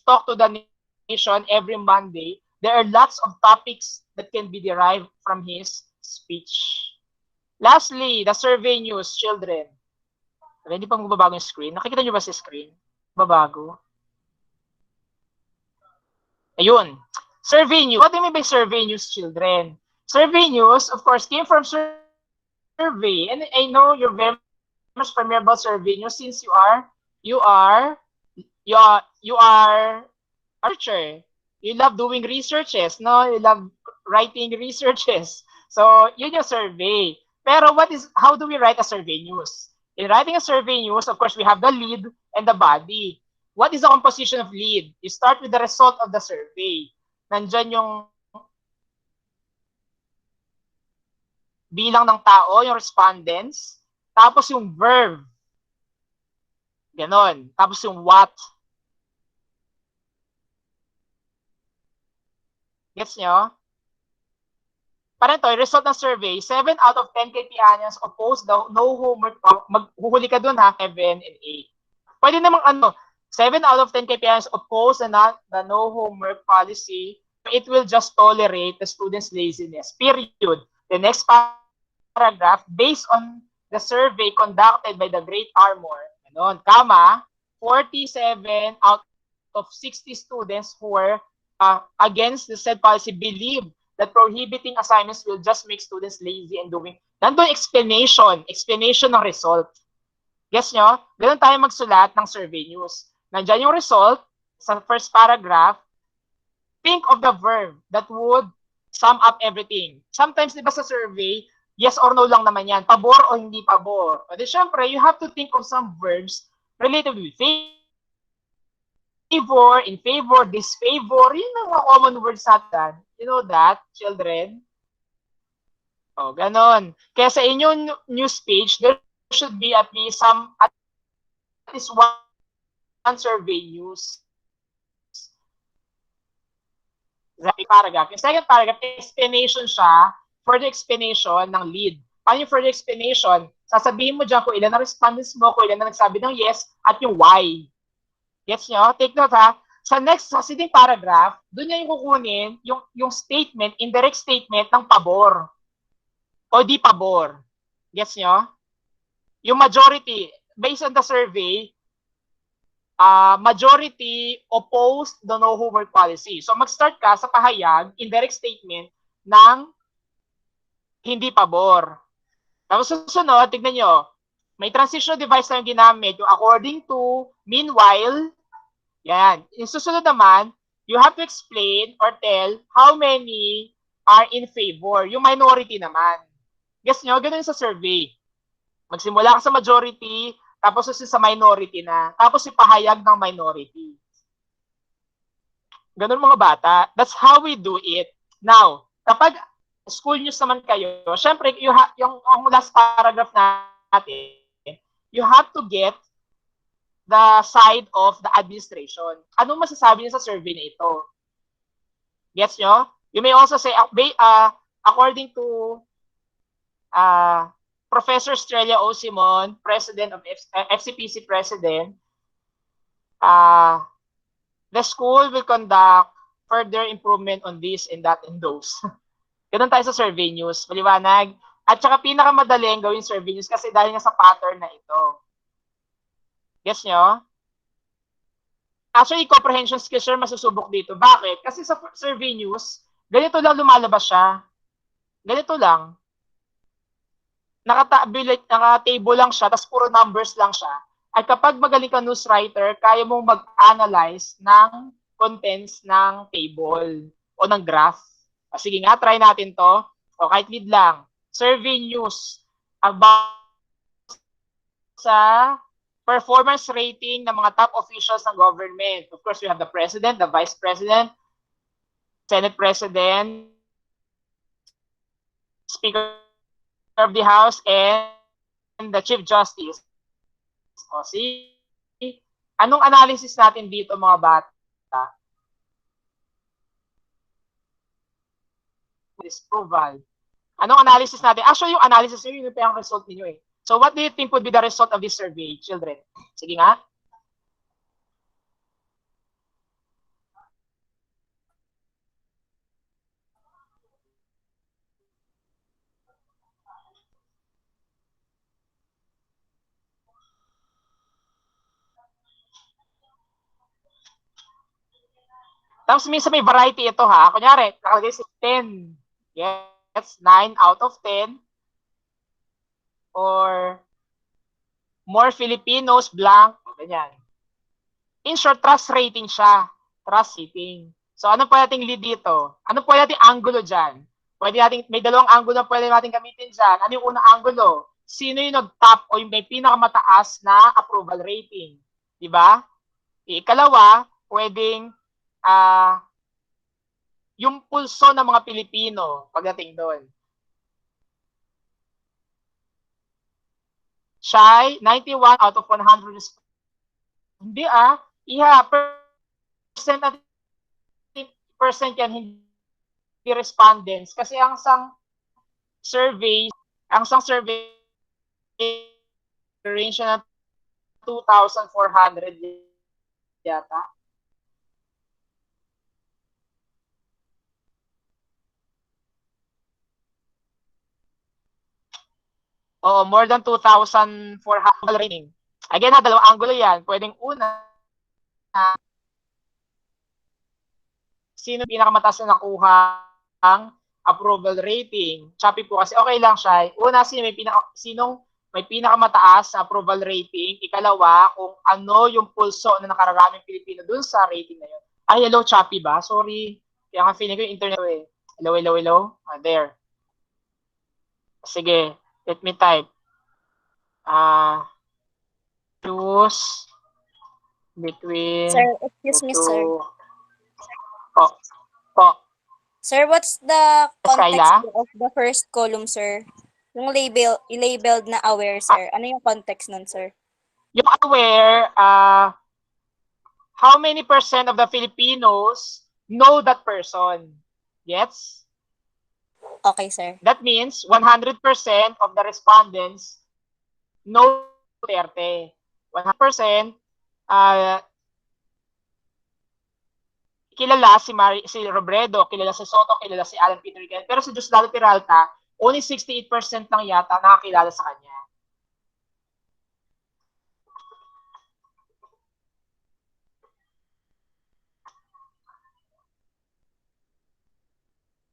talk to the nation every Monday, there are lots of topics that can be derived from his speech. Lastly, the survey news, children. Hindi pa magbabago yung screen. Nakikita nyo ba sa screen? Babago. Ayun. Survey news. What do you mean by survey news, children? Survey news, of course, came from survey. And I know you're very much familiar about survey news since you are a researcher. You love doing researches, no? You love writing researches. So, yun yung survey. Pero how do we write a survey news? In writing a survey news, of course, we have the lead and the body. What is the composition of lead? You start with the result of the survey. Nandyan yung bilang ng tao, yung respondents, tapos yung verb. Ganon. Tapos yung what. Gets nyo? Parang ito, result ng survey, 7 out of 10 Kaypianians oppose the no homework. Maghuhuli ka dun ha, Kevin and A. Pwede namang 7 out of 10 Kaypianians oppose the no homework policy. It will just tolerate the students' laziness. Period. The next paragraph, based on the survey conducted by the Great Armor, ganon, comma, 47 out of 60 students who were against the said policy believe that prohibiting assignments will just make students lazy and doing. Nandun explanation ng result. Guess nyo? Ganun tayo magsulat ng survey news. Nandyan yung result sa first paragraph. Think of the verb that would sum up everything. Sometimes, di ba sa survey, yes or no lang naman yan. Pabor o hindi pabor. O di syempre, you have to think of some verbs related with favor, in favor, disfavor. Yun ang mga common words natin. You know that, children? O, ganon. Kaya sa inyong news page, there should be at least one survey news. Paragraph. Yung second paragraph, explanation siya, further explanation ng lead. Paano yung further explanation? Sasabihin mo dyan kung ilan na respondents mo, kung ilan na nagsabi ng yes, at yung why. Gets nyo? Take note ha. Sa succeeding paragraph, doon niya yung kukunin yung statement, indirect statement ng pabor o di pabor. Gets nyo? Yung majority, based on the survey, majority opposed the no homework policy. So mag-start ka sa pahayag, indirect statement ng hindi pabor. Tapos susunod, tignan nyo, may transitional device tayong ginamit, yung according to, meanwhile, yan. Yung susunod naman, you have to explain or tell how many are in favor. Yung minority naman. Guess nyo, ganun sa survey. Magsimula ka sa majority, tapos sa minority na, tapos ipahayag ng minority. Ganun mga bata. That's how we do it. Now, kapag school news naman kayo, syempre, yung last paragraph natin, you have to get the side of the administration. Anong masasabi niyo sa survey na ito? Gets nyo? You may also say, according to Professor Estrella O. Simon, President of FCPC President, the school will conduct further improvement on this and that and those. Ganun tayo sa survey news. Maliwanag. At saka pinakamadaling gawin survey news kasi dahil nga sa pattern na ito. Yes nyo? Actually, comprehension skills sir masusubok dito. Bakit? Kasi sa survey news, ganito lang lumalabas siya. Ganito lang. Naka-table lang siya, tapos puro numbers lang siya. At kapag magaling ka news writer, kaya mong mag-analyze ng contents ng table o ng graph. O, sige nga, try natin to. O kahit lead lang. Survey news about sa performance rating ng mga top officials ng government. Of course, we have the President, the Vice President, Senate President, Speaker of the House, and the Chief Justice. O, see? Anong analysis natin dito mga bata? Disapproval. Anong analysis natin? Actually, yung analysis nyo, yun yung result niyo eh. So what do you think would be the result of this survey, children? Sige nga. Tapos minsan may variety ito ha. Kunyari, nakalagay si 10. Yes, 9 out of 10. Or more Filipinos, blank, ganyan. In short, trust rating siya. Trust rating. So, ano pwede nating lead dito? Ano pwede nating angulo dyan? Pwede nating, may dalawang angulo na pwede nating gamitin dyan. Ano yung unang angulo? Sino yung nag-top o yung may pinakamataas na approval rating? Diba? Ikalawa, pwedeng yung pulso ng mga Pilipino pagdating doon. Shy, 91 out of 100. Hindi percent yan, hindi respondents. Kasi ang survey range na 2,400 yata. Oo, more than 2,400 rating. Again, dalawang angulo yan. Pwedeng una, sino pinakamataas na nakuha ang approval rating? Choppy po kasi okay lang siya. Una, sinong may pinakamataas na approval rating. Ikalawa, kung ano yung pulso na nakararaming Pilipino dun sa rating na yun. Ay, hello, Choppy ba? Sorry. Kaya nga feeling ko yung internet eh. Hello. There. Sige. Let me type. Choose between Sir, excuse me, sir. Po. Sir, what's the context Kayla? of the first column, sir? Yung labeled na aware, sir. Ano yung context nun, sir? Yung aware, how many percent of the Filipinos know that person? Yes? Okay, sir. That means 100% of the respondents know Duterte. 100% kilala si Robredo, kilala si Soto, kilala si Alan Peter Riquelme. Pero si Diosdado Peralta, only 68% lang yata nakakilala sa kanya.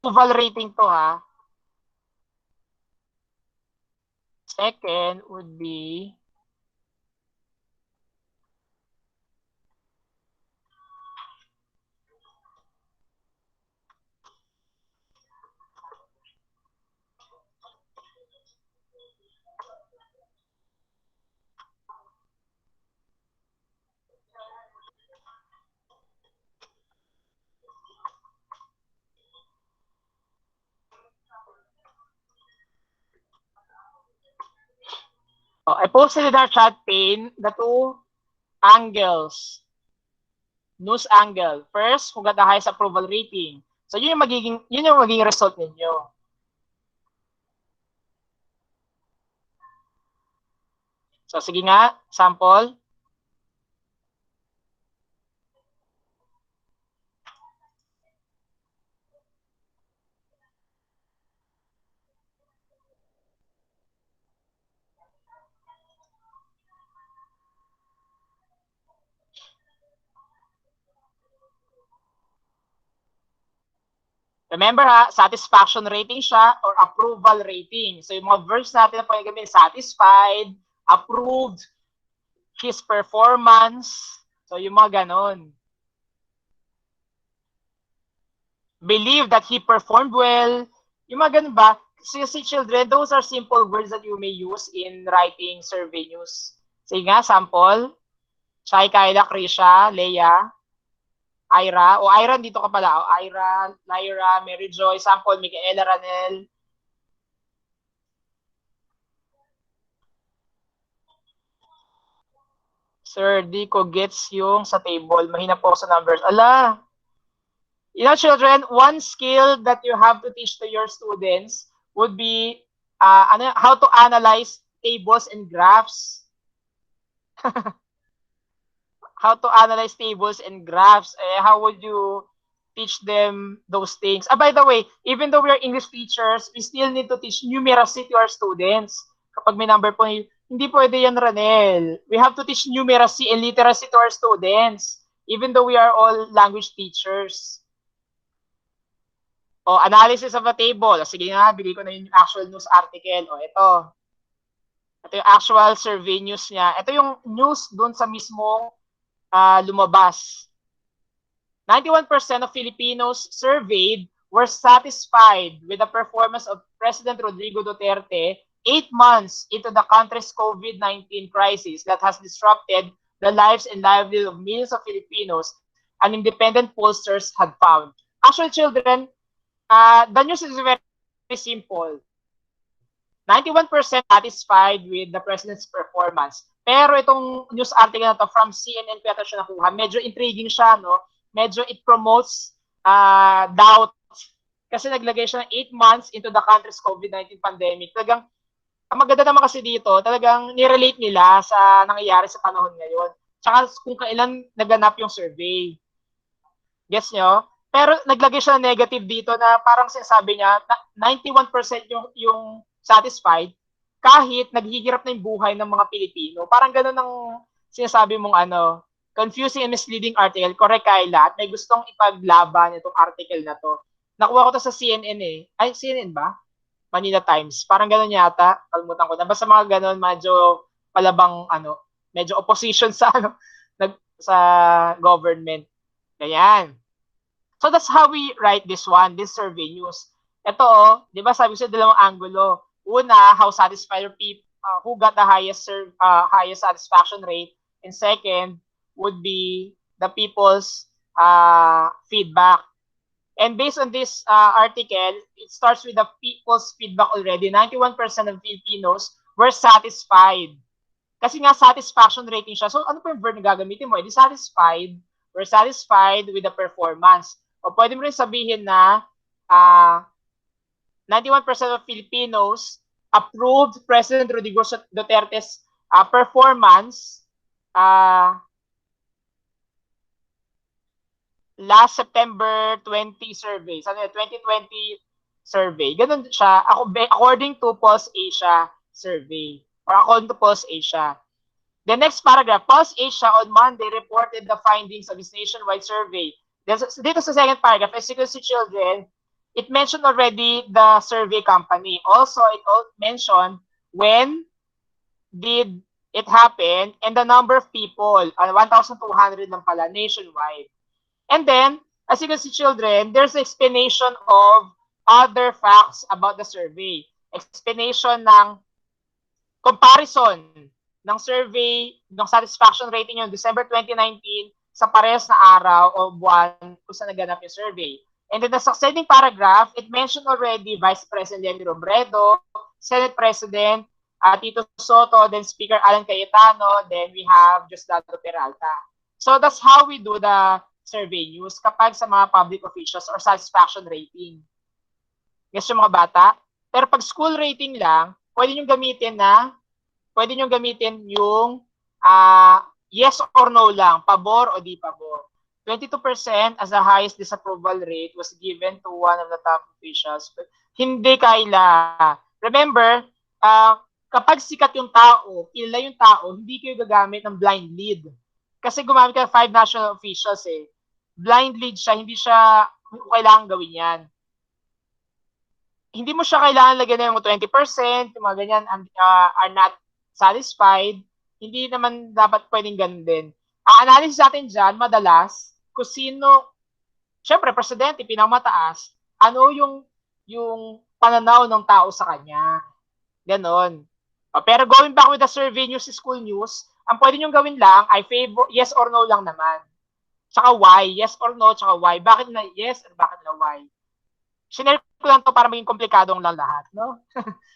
Approval rating to ha. Second would be I posted in our chat pane the two angles. News angle. First, who got the highest approval rating. So yun yung magiging result ninyo. So sige nga, sample. Remember ha, satisfaction rating siya or approval rating. So yung mga verbs natin na pwede gamitin, satisfied, approved, his performance. So yung mga ganon. Believe that he performed well. Yung mga ganon ba? Si children, those are simple words that you may use in writing survey news. Sige nga, sample. Shai, Kayla, Krisha, Leia, Ira. O Ira, dito ka pala. O Ira, Lyra, Mary Joy, sample, Micaela, Ranel. Sir, di ko gets yung sa table. Mahina po sa numbers. Ala! You know, children, one skill that you have to teach to your students would be how to analyze tables and graphs. How to analyze tables and graphs. How would you teach them those things? By the way, even though we are English teachers, we still need to teach numeracy to our students. Kapag may number po, hindi pwede yan, Ranel. We have to teach numeracy and literacy to our students, even though we are all language teachers. O, analysis of a table. Sige nga, bigay ko na yung actual news article. O, ito. Ito yung actual survey news niya. Ito yung news dun sa mismong lumabas. 91% of Filipinos surveyed were satisfied with the performance of President Rodrigo Duterte 8 months into the country's COVID-19 crisis that has disrupted the lives and livelihood of millions of Filipinos, an independent pollsters had found. Actually, children, the news is very simple. 91% satisfied with the president's performance. Pero itong news article na to from CNN ko yata siya nakuha, medyo intriguing siya, no? Medyo it promotes doubt. Kasi naglagay siya ng 8 months into the country's COVID-19 pandemic. Talagang, ang maganda naman kasi dito, talagang nirelate nila sa nangyayari sa panahon ngayon. Tsaka kung kailan naganap yung survey. Guess nyo? Pero naglagay siya ng negative dito na parang sinasabi niya, 91% yung satisfied kahit naghihirap na yung buhay ng mga Pilipino. Parang gano'n ang sinasabi mong confusing and misleading article. Correct, Kyla? At may gustong ipaglaban itong article na to. Nakuha ko to sa CNN eh. Ay, CNN ba? Manila Times. Parang gano'n yata. Kalimutan ko na. Basta mga gano'n, medyo palabang, medyo opposition sa, sa government. Ganyan. So that's how we write this one, this survey news. Ito, di ba sabi ko sa dalawang angulo. Una, how satisfied are people, who got the highest satisfaction rate, and second would be the people's feedback. And based on this article, it starts with the people's feedback already. 91% of Filipinos were satisfied. Kasi nga satisfaction rating siya. So ano pa yung verb na gagamitin mo? Satisfied, we're satisfied with the performance. O pwede mo rin sabihin na 91% of Filipinos approved President Rodrigo Duterte's performance last September 20 survey. 2020 survey. Ganun siya according to Pulse Asia survey or according to Pulse Asia. The next paragraph, Pulse Asia on Monday reported the findings of its nationwide survey. Dito sa second paragraph, as you can see, children, it mentioned already the survey company. Also, it mentioned when did it happen and the number of people, 1,200 lang pala, nationwide. And then, as you can see, children, there's an explanation of other facts about the survey. Explanation ng comparison ng survey, ng satisfaction rating yung December 2019 sa parehas na araw o buwan kung saan naganap yung survey. And then the succeeding paragraph, it mentioned already Vice President Lenny Robredo, Senate President Tito Soto, then Speaker Alan Cayetano, then we have Diosdado Peralta. So that's how we do the survey news kapag sa mga public officials or satisfaction rating. Yes, yung mga bata. Pero pag school rating lang, pwede nyo gamitin yung yes or no lang, pabor o di pabor. 22% as the highest disapproval rate was given to one of the top officials. But hindi, Kyla. Remember, kapag sikat yung tao, kilala yung tao, hindi kayo gagamit ng blind lead. Kasi gumamit ka ng 5 national officials eh. Blind lead siya, hindi siya kailangan gawin yan. Hindi mo siya kailangan lagyan ng 20%, yung mga ganyan are not satisfied. Hindi naman dapat pwedeng ganun din. Ang analysis natin dyan, madalas, kung sino, syempre, presidente, pinamataas, ano yung pananaw ng tao sa kanya. Ganon. Pero going back with the survey news, school news, ang pwede nyo gawin lang ay favor, yes or no lang naman. Tsaka why, yes or no, tsaka why. Bakit na yes or bakit na why? Sinare ko lang to para maging komplikadong lang lahat, no?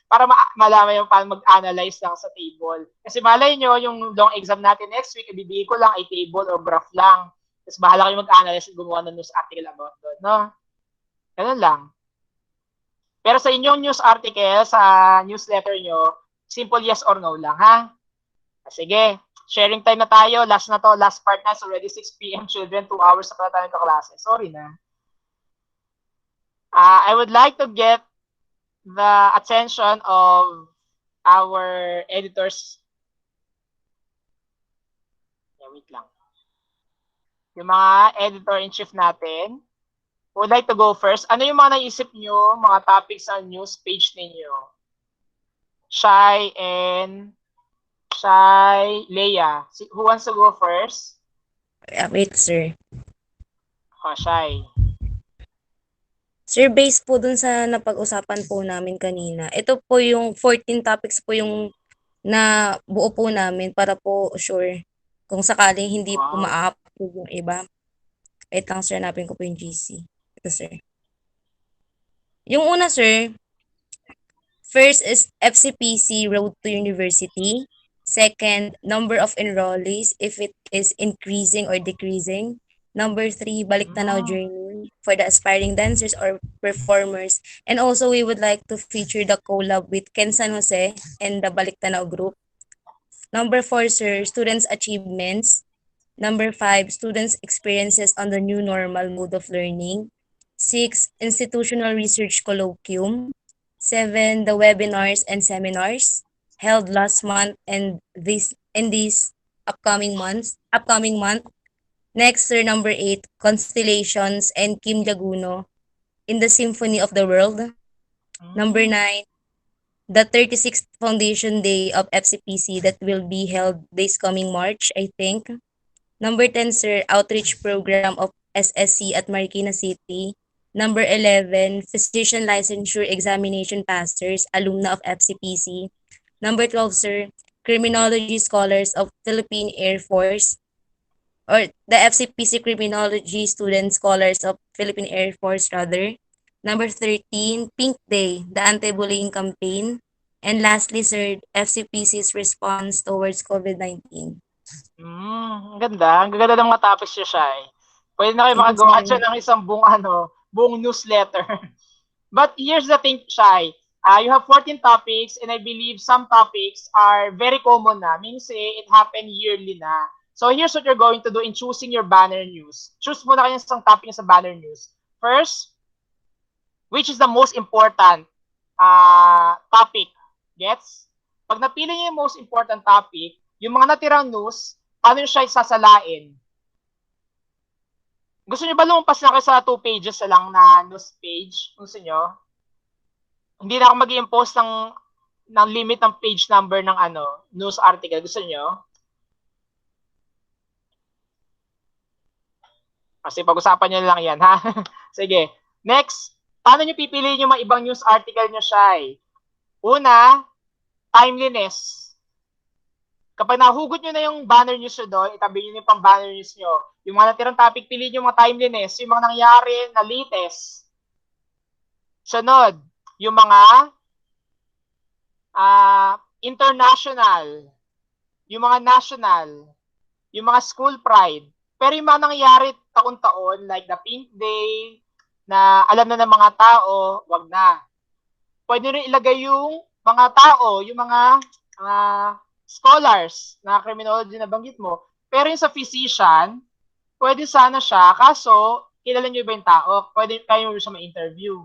Para malaman yung paano mag-analyze lang sa table. Kasi malay nyo, yung long exam natin next week, ibibigay ko lang ay table or graph lang. Tapos bahala kayo mag-analyze at gumawa ng news article about doon, no? Ganun lang. Pero sa inyong news article, sa newsletter nyo, simple yes or no lang, ha? Sige, sharing time na tayo. Last na to, last part na. It's already 6 p.m. children, 2 hours na pala tayo kaklase. Sorry na. I would like to get the attention of our editors. Yeah, wait lang. Yung mga editor-in-chief natin. Would like to go first. Ano yung mga naisip nyo, mga topics sa news page ninyo? Shai and Leia. Who wants to go first? Wait, sir. Shai. Sir, based po dun sa napag-usapan po namin kanina, ito po yung 14 topics po yung na buo po namin para po sure Kung sakaling hindi po Wow. ma-approve yung iba. Wait lang, sir. Hanapin ko po yung GC. Ito, sir. Yung una, sir, first is FCPC Road to University. Second, number of enrollees if it is increasing or decreasing. Number 3, Baliktanaw journey for the aspiring dancers or performers. And also, we would like to feature the collab with Ken San Jose and the Baliktanaw group. Number 4, sir, students' achievements. Number 5, students' experiences on the new normal mode of learning. 6, institutional research colloquium. 7, the webinars and seminars held last month and these upcoming month. Next, sir, number 8, Constellations and Kim Laguno in the Symphony of the World. Number 9, the 36th Foundation Day of FCPC that will be held this coming March, I think. Number 10, sir, outreach program of SSC at Marikina City. Number 11, physician licensure examination passers, alumna of FCPC. Number 12, sir, criminology scholars of Philippine Air Force, or the FCPC criminology student scholars of Philippine Air Force rather. Number 13, Pink Day, the anti-bullying campaign. And lastly, sir, FCPC's response towards COVID-19. Ang ganda. Ang ganda ng mga topics niya, Shai. Pwede na kayo Thank you, makagawa sir. siya ng isang buong newsletter. But here's the thing, Shai. You have 14 topics and I believe some topics are very common na. Meaning say, it happened yearly na. So here's what you're going to do in choosing your banner news. Choose muna kayo isang topic sa banner news. First, which is the most important topic? Gets? Pag napili niyo yung most important topic, yung mga natirang news, paano nyo siya sasalain? Gusto niyo ba lumampas na kayo sa 2 pages na lang na news page? Gusto niyo? Hindi na ako mag-i-impose ng limit ng page number ng news article. Gusto niyo? Kasi pag-usapan nyo lang yan, ha? Sige. Next, paano nyo pipiliin yung mga ibang news article nyo, Shai? Una, timeliness. Kapag nahugot nyo na yung banner news nyo doon, itabi nyo yung pang-banner news nyo. Yung mga natirang topic, piliin nyo mga timeliness, yung mga nangyari na latest. Sunod, yung mga international, yung mga national, yung mga school pride. Pero yung mga nangyari taon-taon, like the Pink Day, na alam na ng mga tao, wag na. Pwede rin ilagay yung mga tao, yung mga scholars na criminology na banggit mo. Pero yung sa physician, pwede sana siya, kaso kilala nyo ba yung tao? Pwede kayo siya ma-interview.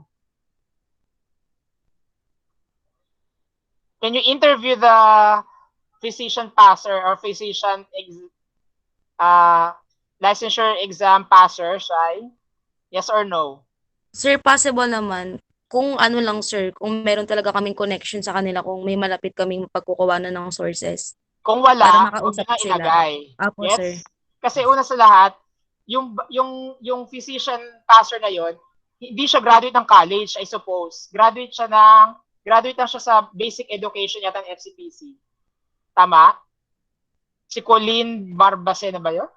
Can you interview the physician passer or physician licensure exam passer, Shai? Yes or no? Sir, possible naman. Kung ano lang, sir, kung meron talaga kaming connection sa kanila, kung may malapit kaming pagkukuha na ng sources. Kung Para wala, huwag makausap na sila. ilagay. Apo, Yes? sir. Kasi una sa lahat, yung physician passer na yon, hindi siya graduate ng college, I suppose. Graduate lang siya sa basic education yata ng FCPC. Tama? Si Colleen Barbacena ba yun?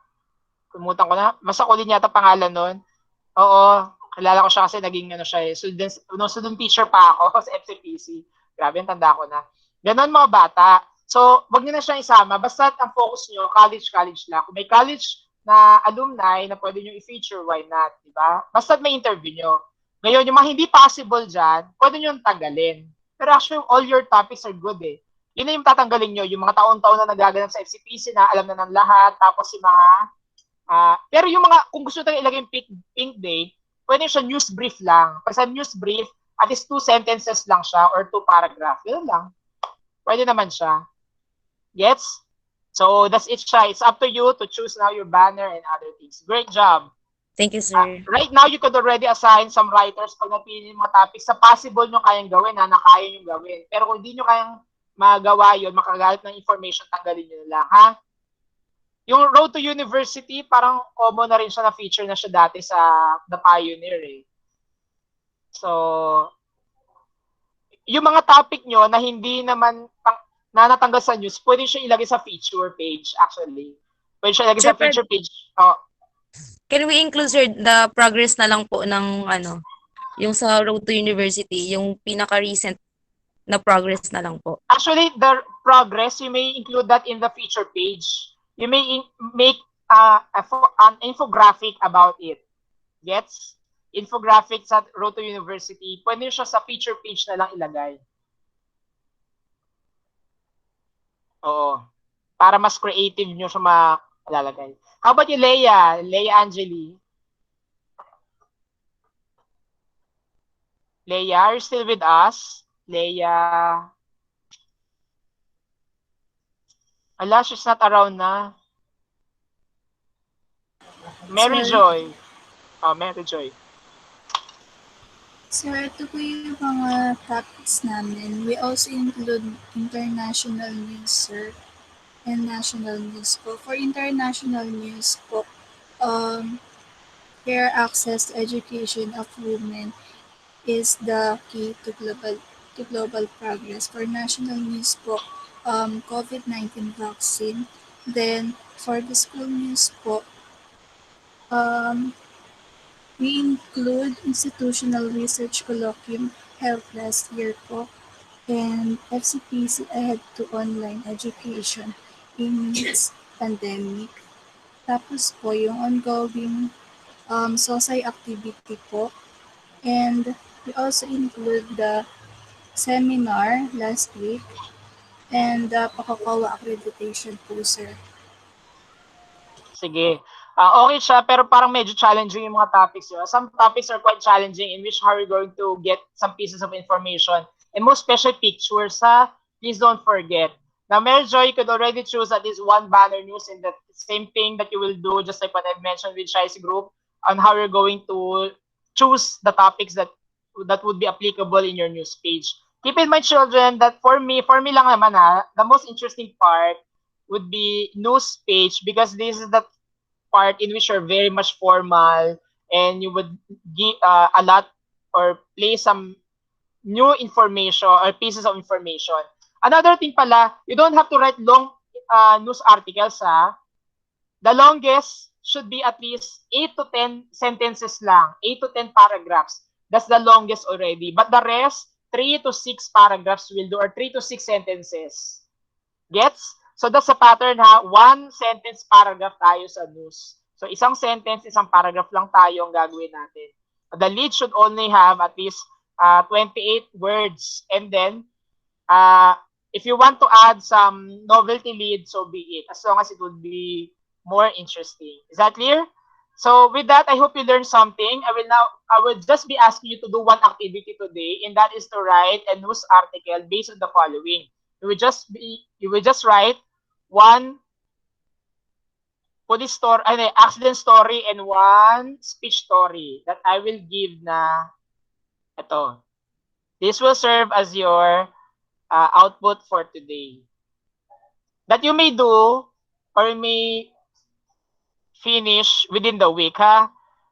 Kumutan ko na. Basta Colleen yata pangalan nun. Oo, kilala ko siya kasi naging student teacher pa ako sa FCPC. Grabe, ang tanda ko na. Ganon mga bata. So, wag niyo na siyang isama. Basta ang focus niyo, college lang. Kung may college na alumni na pwede niyo i-feature, why not? Diba? Basta may interview niyo. Ngayon, yung mga hindi possible dyan, pwede niyo tanggalin. Pero actually, all your topics are good eh. Yun na yung tatanggalin niyo. Yung mga taon-taon na nagaganap sa FCPC na alam na ng lahat. Tapos yung mga pero yung mga, kung gusto tayo ilagay yung pink day, pwede siya news brief lang. Pag sa news brief, at least 2 sentences lang siya or 2 paragraph. Yun lang. Pwede naman siya. Gets? So, that's it siya. It's up to you to choose now your banner and other things. Great job. Thank you, sir. Right now, you could already assign some writers pag napili yung mga topics sa possible nyo kayang gawin, na kaya nyo gawin. Pero kung hindi nyo kayang magawa yun, makagalit ng information, tanggalin nyo lang, ha? Yung Road to University, parang common na rin siya, na feature na siya dati sa The Pioneer eh. So, yung mga topic nyo na hindi naman na natanggal sa news, pwede siya ilagay sa feature page actually. Pwede siya lagay Sir, sa feature page. Oh, can we include, sir, the progress na lang po ng yung sa Road to University, yung pinaka-recent na progress na lang po? actually, the progress, you may include that in the feature page. You may make an infographic about it. Gets? Infographic sa Road to University. Pwede siya sa feature page na lang ilagay. Oo. Para mas creative nyo siya malalagay. How about you, Leia? Leia Angeli? Leia, are you still with us? Leia? Ala, she's not around na. Mary Sir. Joy. Mary Joy. Sir, ito po yung mga topics namin. We also include international news, sir, and national news po. For international news po, fair access to education of women is the key to global progress. For national news po, COVID-19 vaccine. Then, for the school news po, we include institutional research colloquium held last year po and FCPC ahead to online education in this pandemic. Tapos po yung ongoing SOSAI activity po. And we also include the seminar last week and the Pakakawa accreditation po, sir. Sige. Okay siya, pero parang medyo challenging yung mga topics yun. Some topics are quite challenging in which how we're going to get some pieces of information. And most special pictures, ha? Please don't forget. Now, Mary Joy, you could already choose at least one banner news in the same thing that you will do, just like what I've mentioned with Shai's group, on how you're going to choose the topics that would be applicable in your news page. Keep in mind, children, that for me lang naman, the most interesting part would be news page because this is the part in which you're very much formal and you would give a lot or play some new information or pieces of information. Another thing pala, you don't have to write long news articles. The longest should be at least 8 to 10 sentences lang, 8 to 10 paragraphs. That's the longest already. But the rest, 3 to 6 paragraphs will do or 3 to 6 sentences. Gets? So that's a pattern, one sentence paragraph tayo sa news. So isang sentence, isang paragraph lang tayo ang gagawin natin. The lead should only have at least 28 words. And then, if you want to add some novelty lead, so be it. As long as it would be more interesting. Is that clear? So with that, I hope you learned something. I will just be asking you to do one activity today, and that is to write a news article based on the following. You will just write one police story, accident story, and one speech story that I will give na ito. This will serve as your output for today. That you may do or you may finish within the week,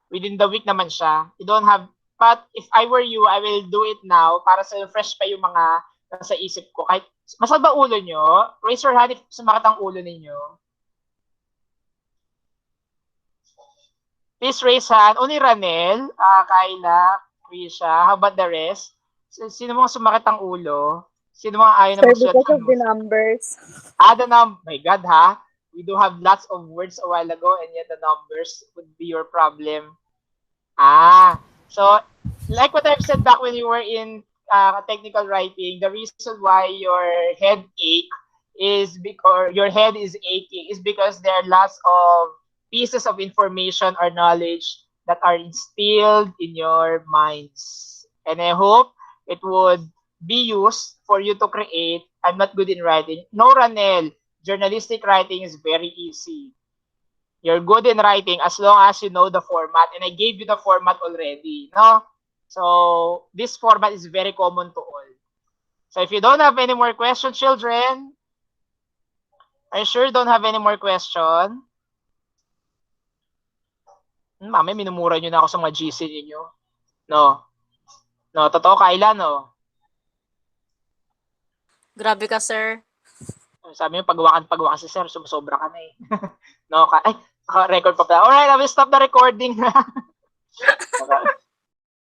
Within the week naman siya. You don't have, but if I were you, I will do it now para sa fresh pa yung mga nasa isip ko. Kahit masal ba ulo nyo? Raise your hand if sumakit ang ulo ninyo. Please raise hand. Only Ranel, Kyla, Krisha. How about the rest? Sino mga sumakit ang ulo? Sino mga ayaw na magsulat? Because of the numbers. My God, We do have lots of words a while ago and yet the numbers would be your problem. So like what I've said back when you were in technical writing, the reason why your head ache is because your head is aching is because there are lots of pieces of information or knowledge that are instilled in your minds. And I hope it would be used for you to create. I'm not good in writing. No, Ranel. Journalistic writing is very easy. You're good in writing as long as you know the format. And I gave you the format already, no? So this format is very common to all. So if you don't have any more questions, children, are you sure you don't have any more questions? Mami, minumura nyo na ako sa mga GC ninyo. No. No, totoo, Kyla, no? Grabe ka, sir. Sabi mo, pagwakan si sir, sumusobra ka na eh. No, ay, record pa pala. Alright, I will stop the recording.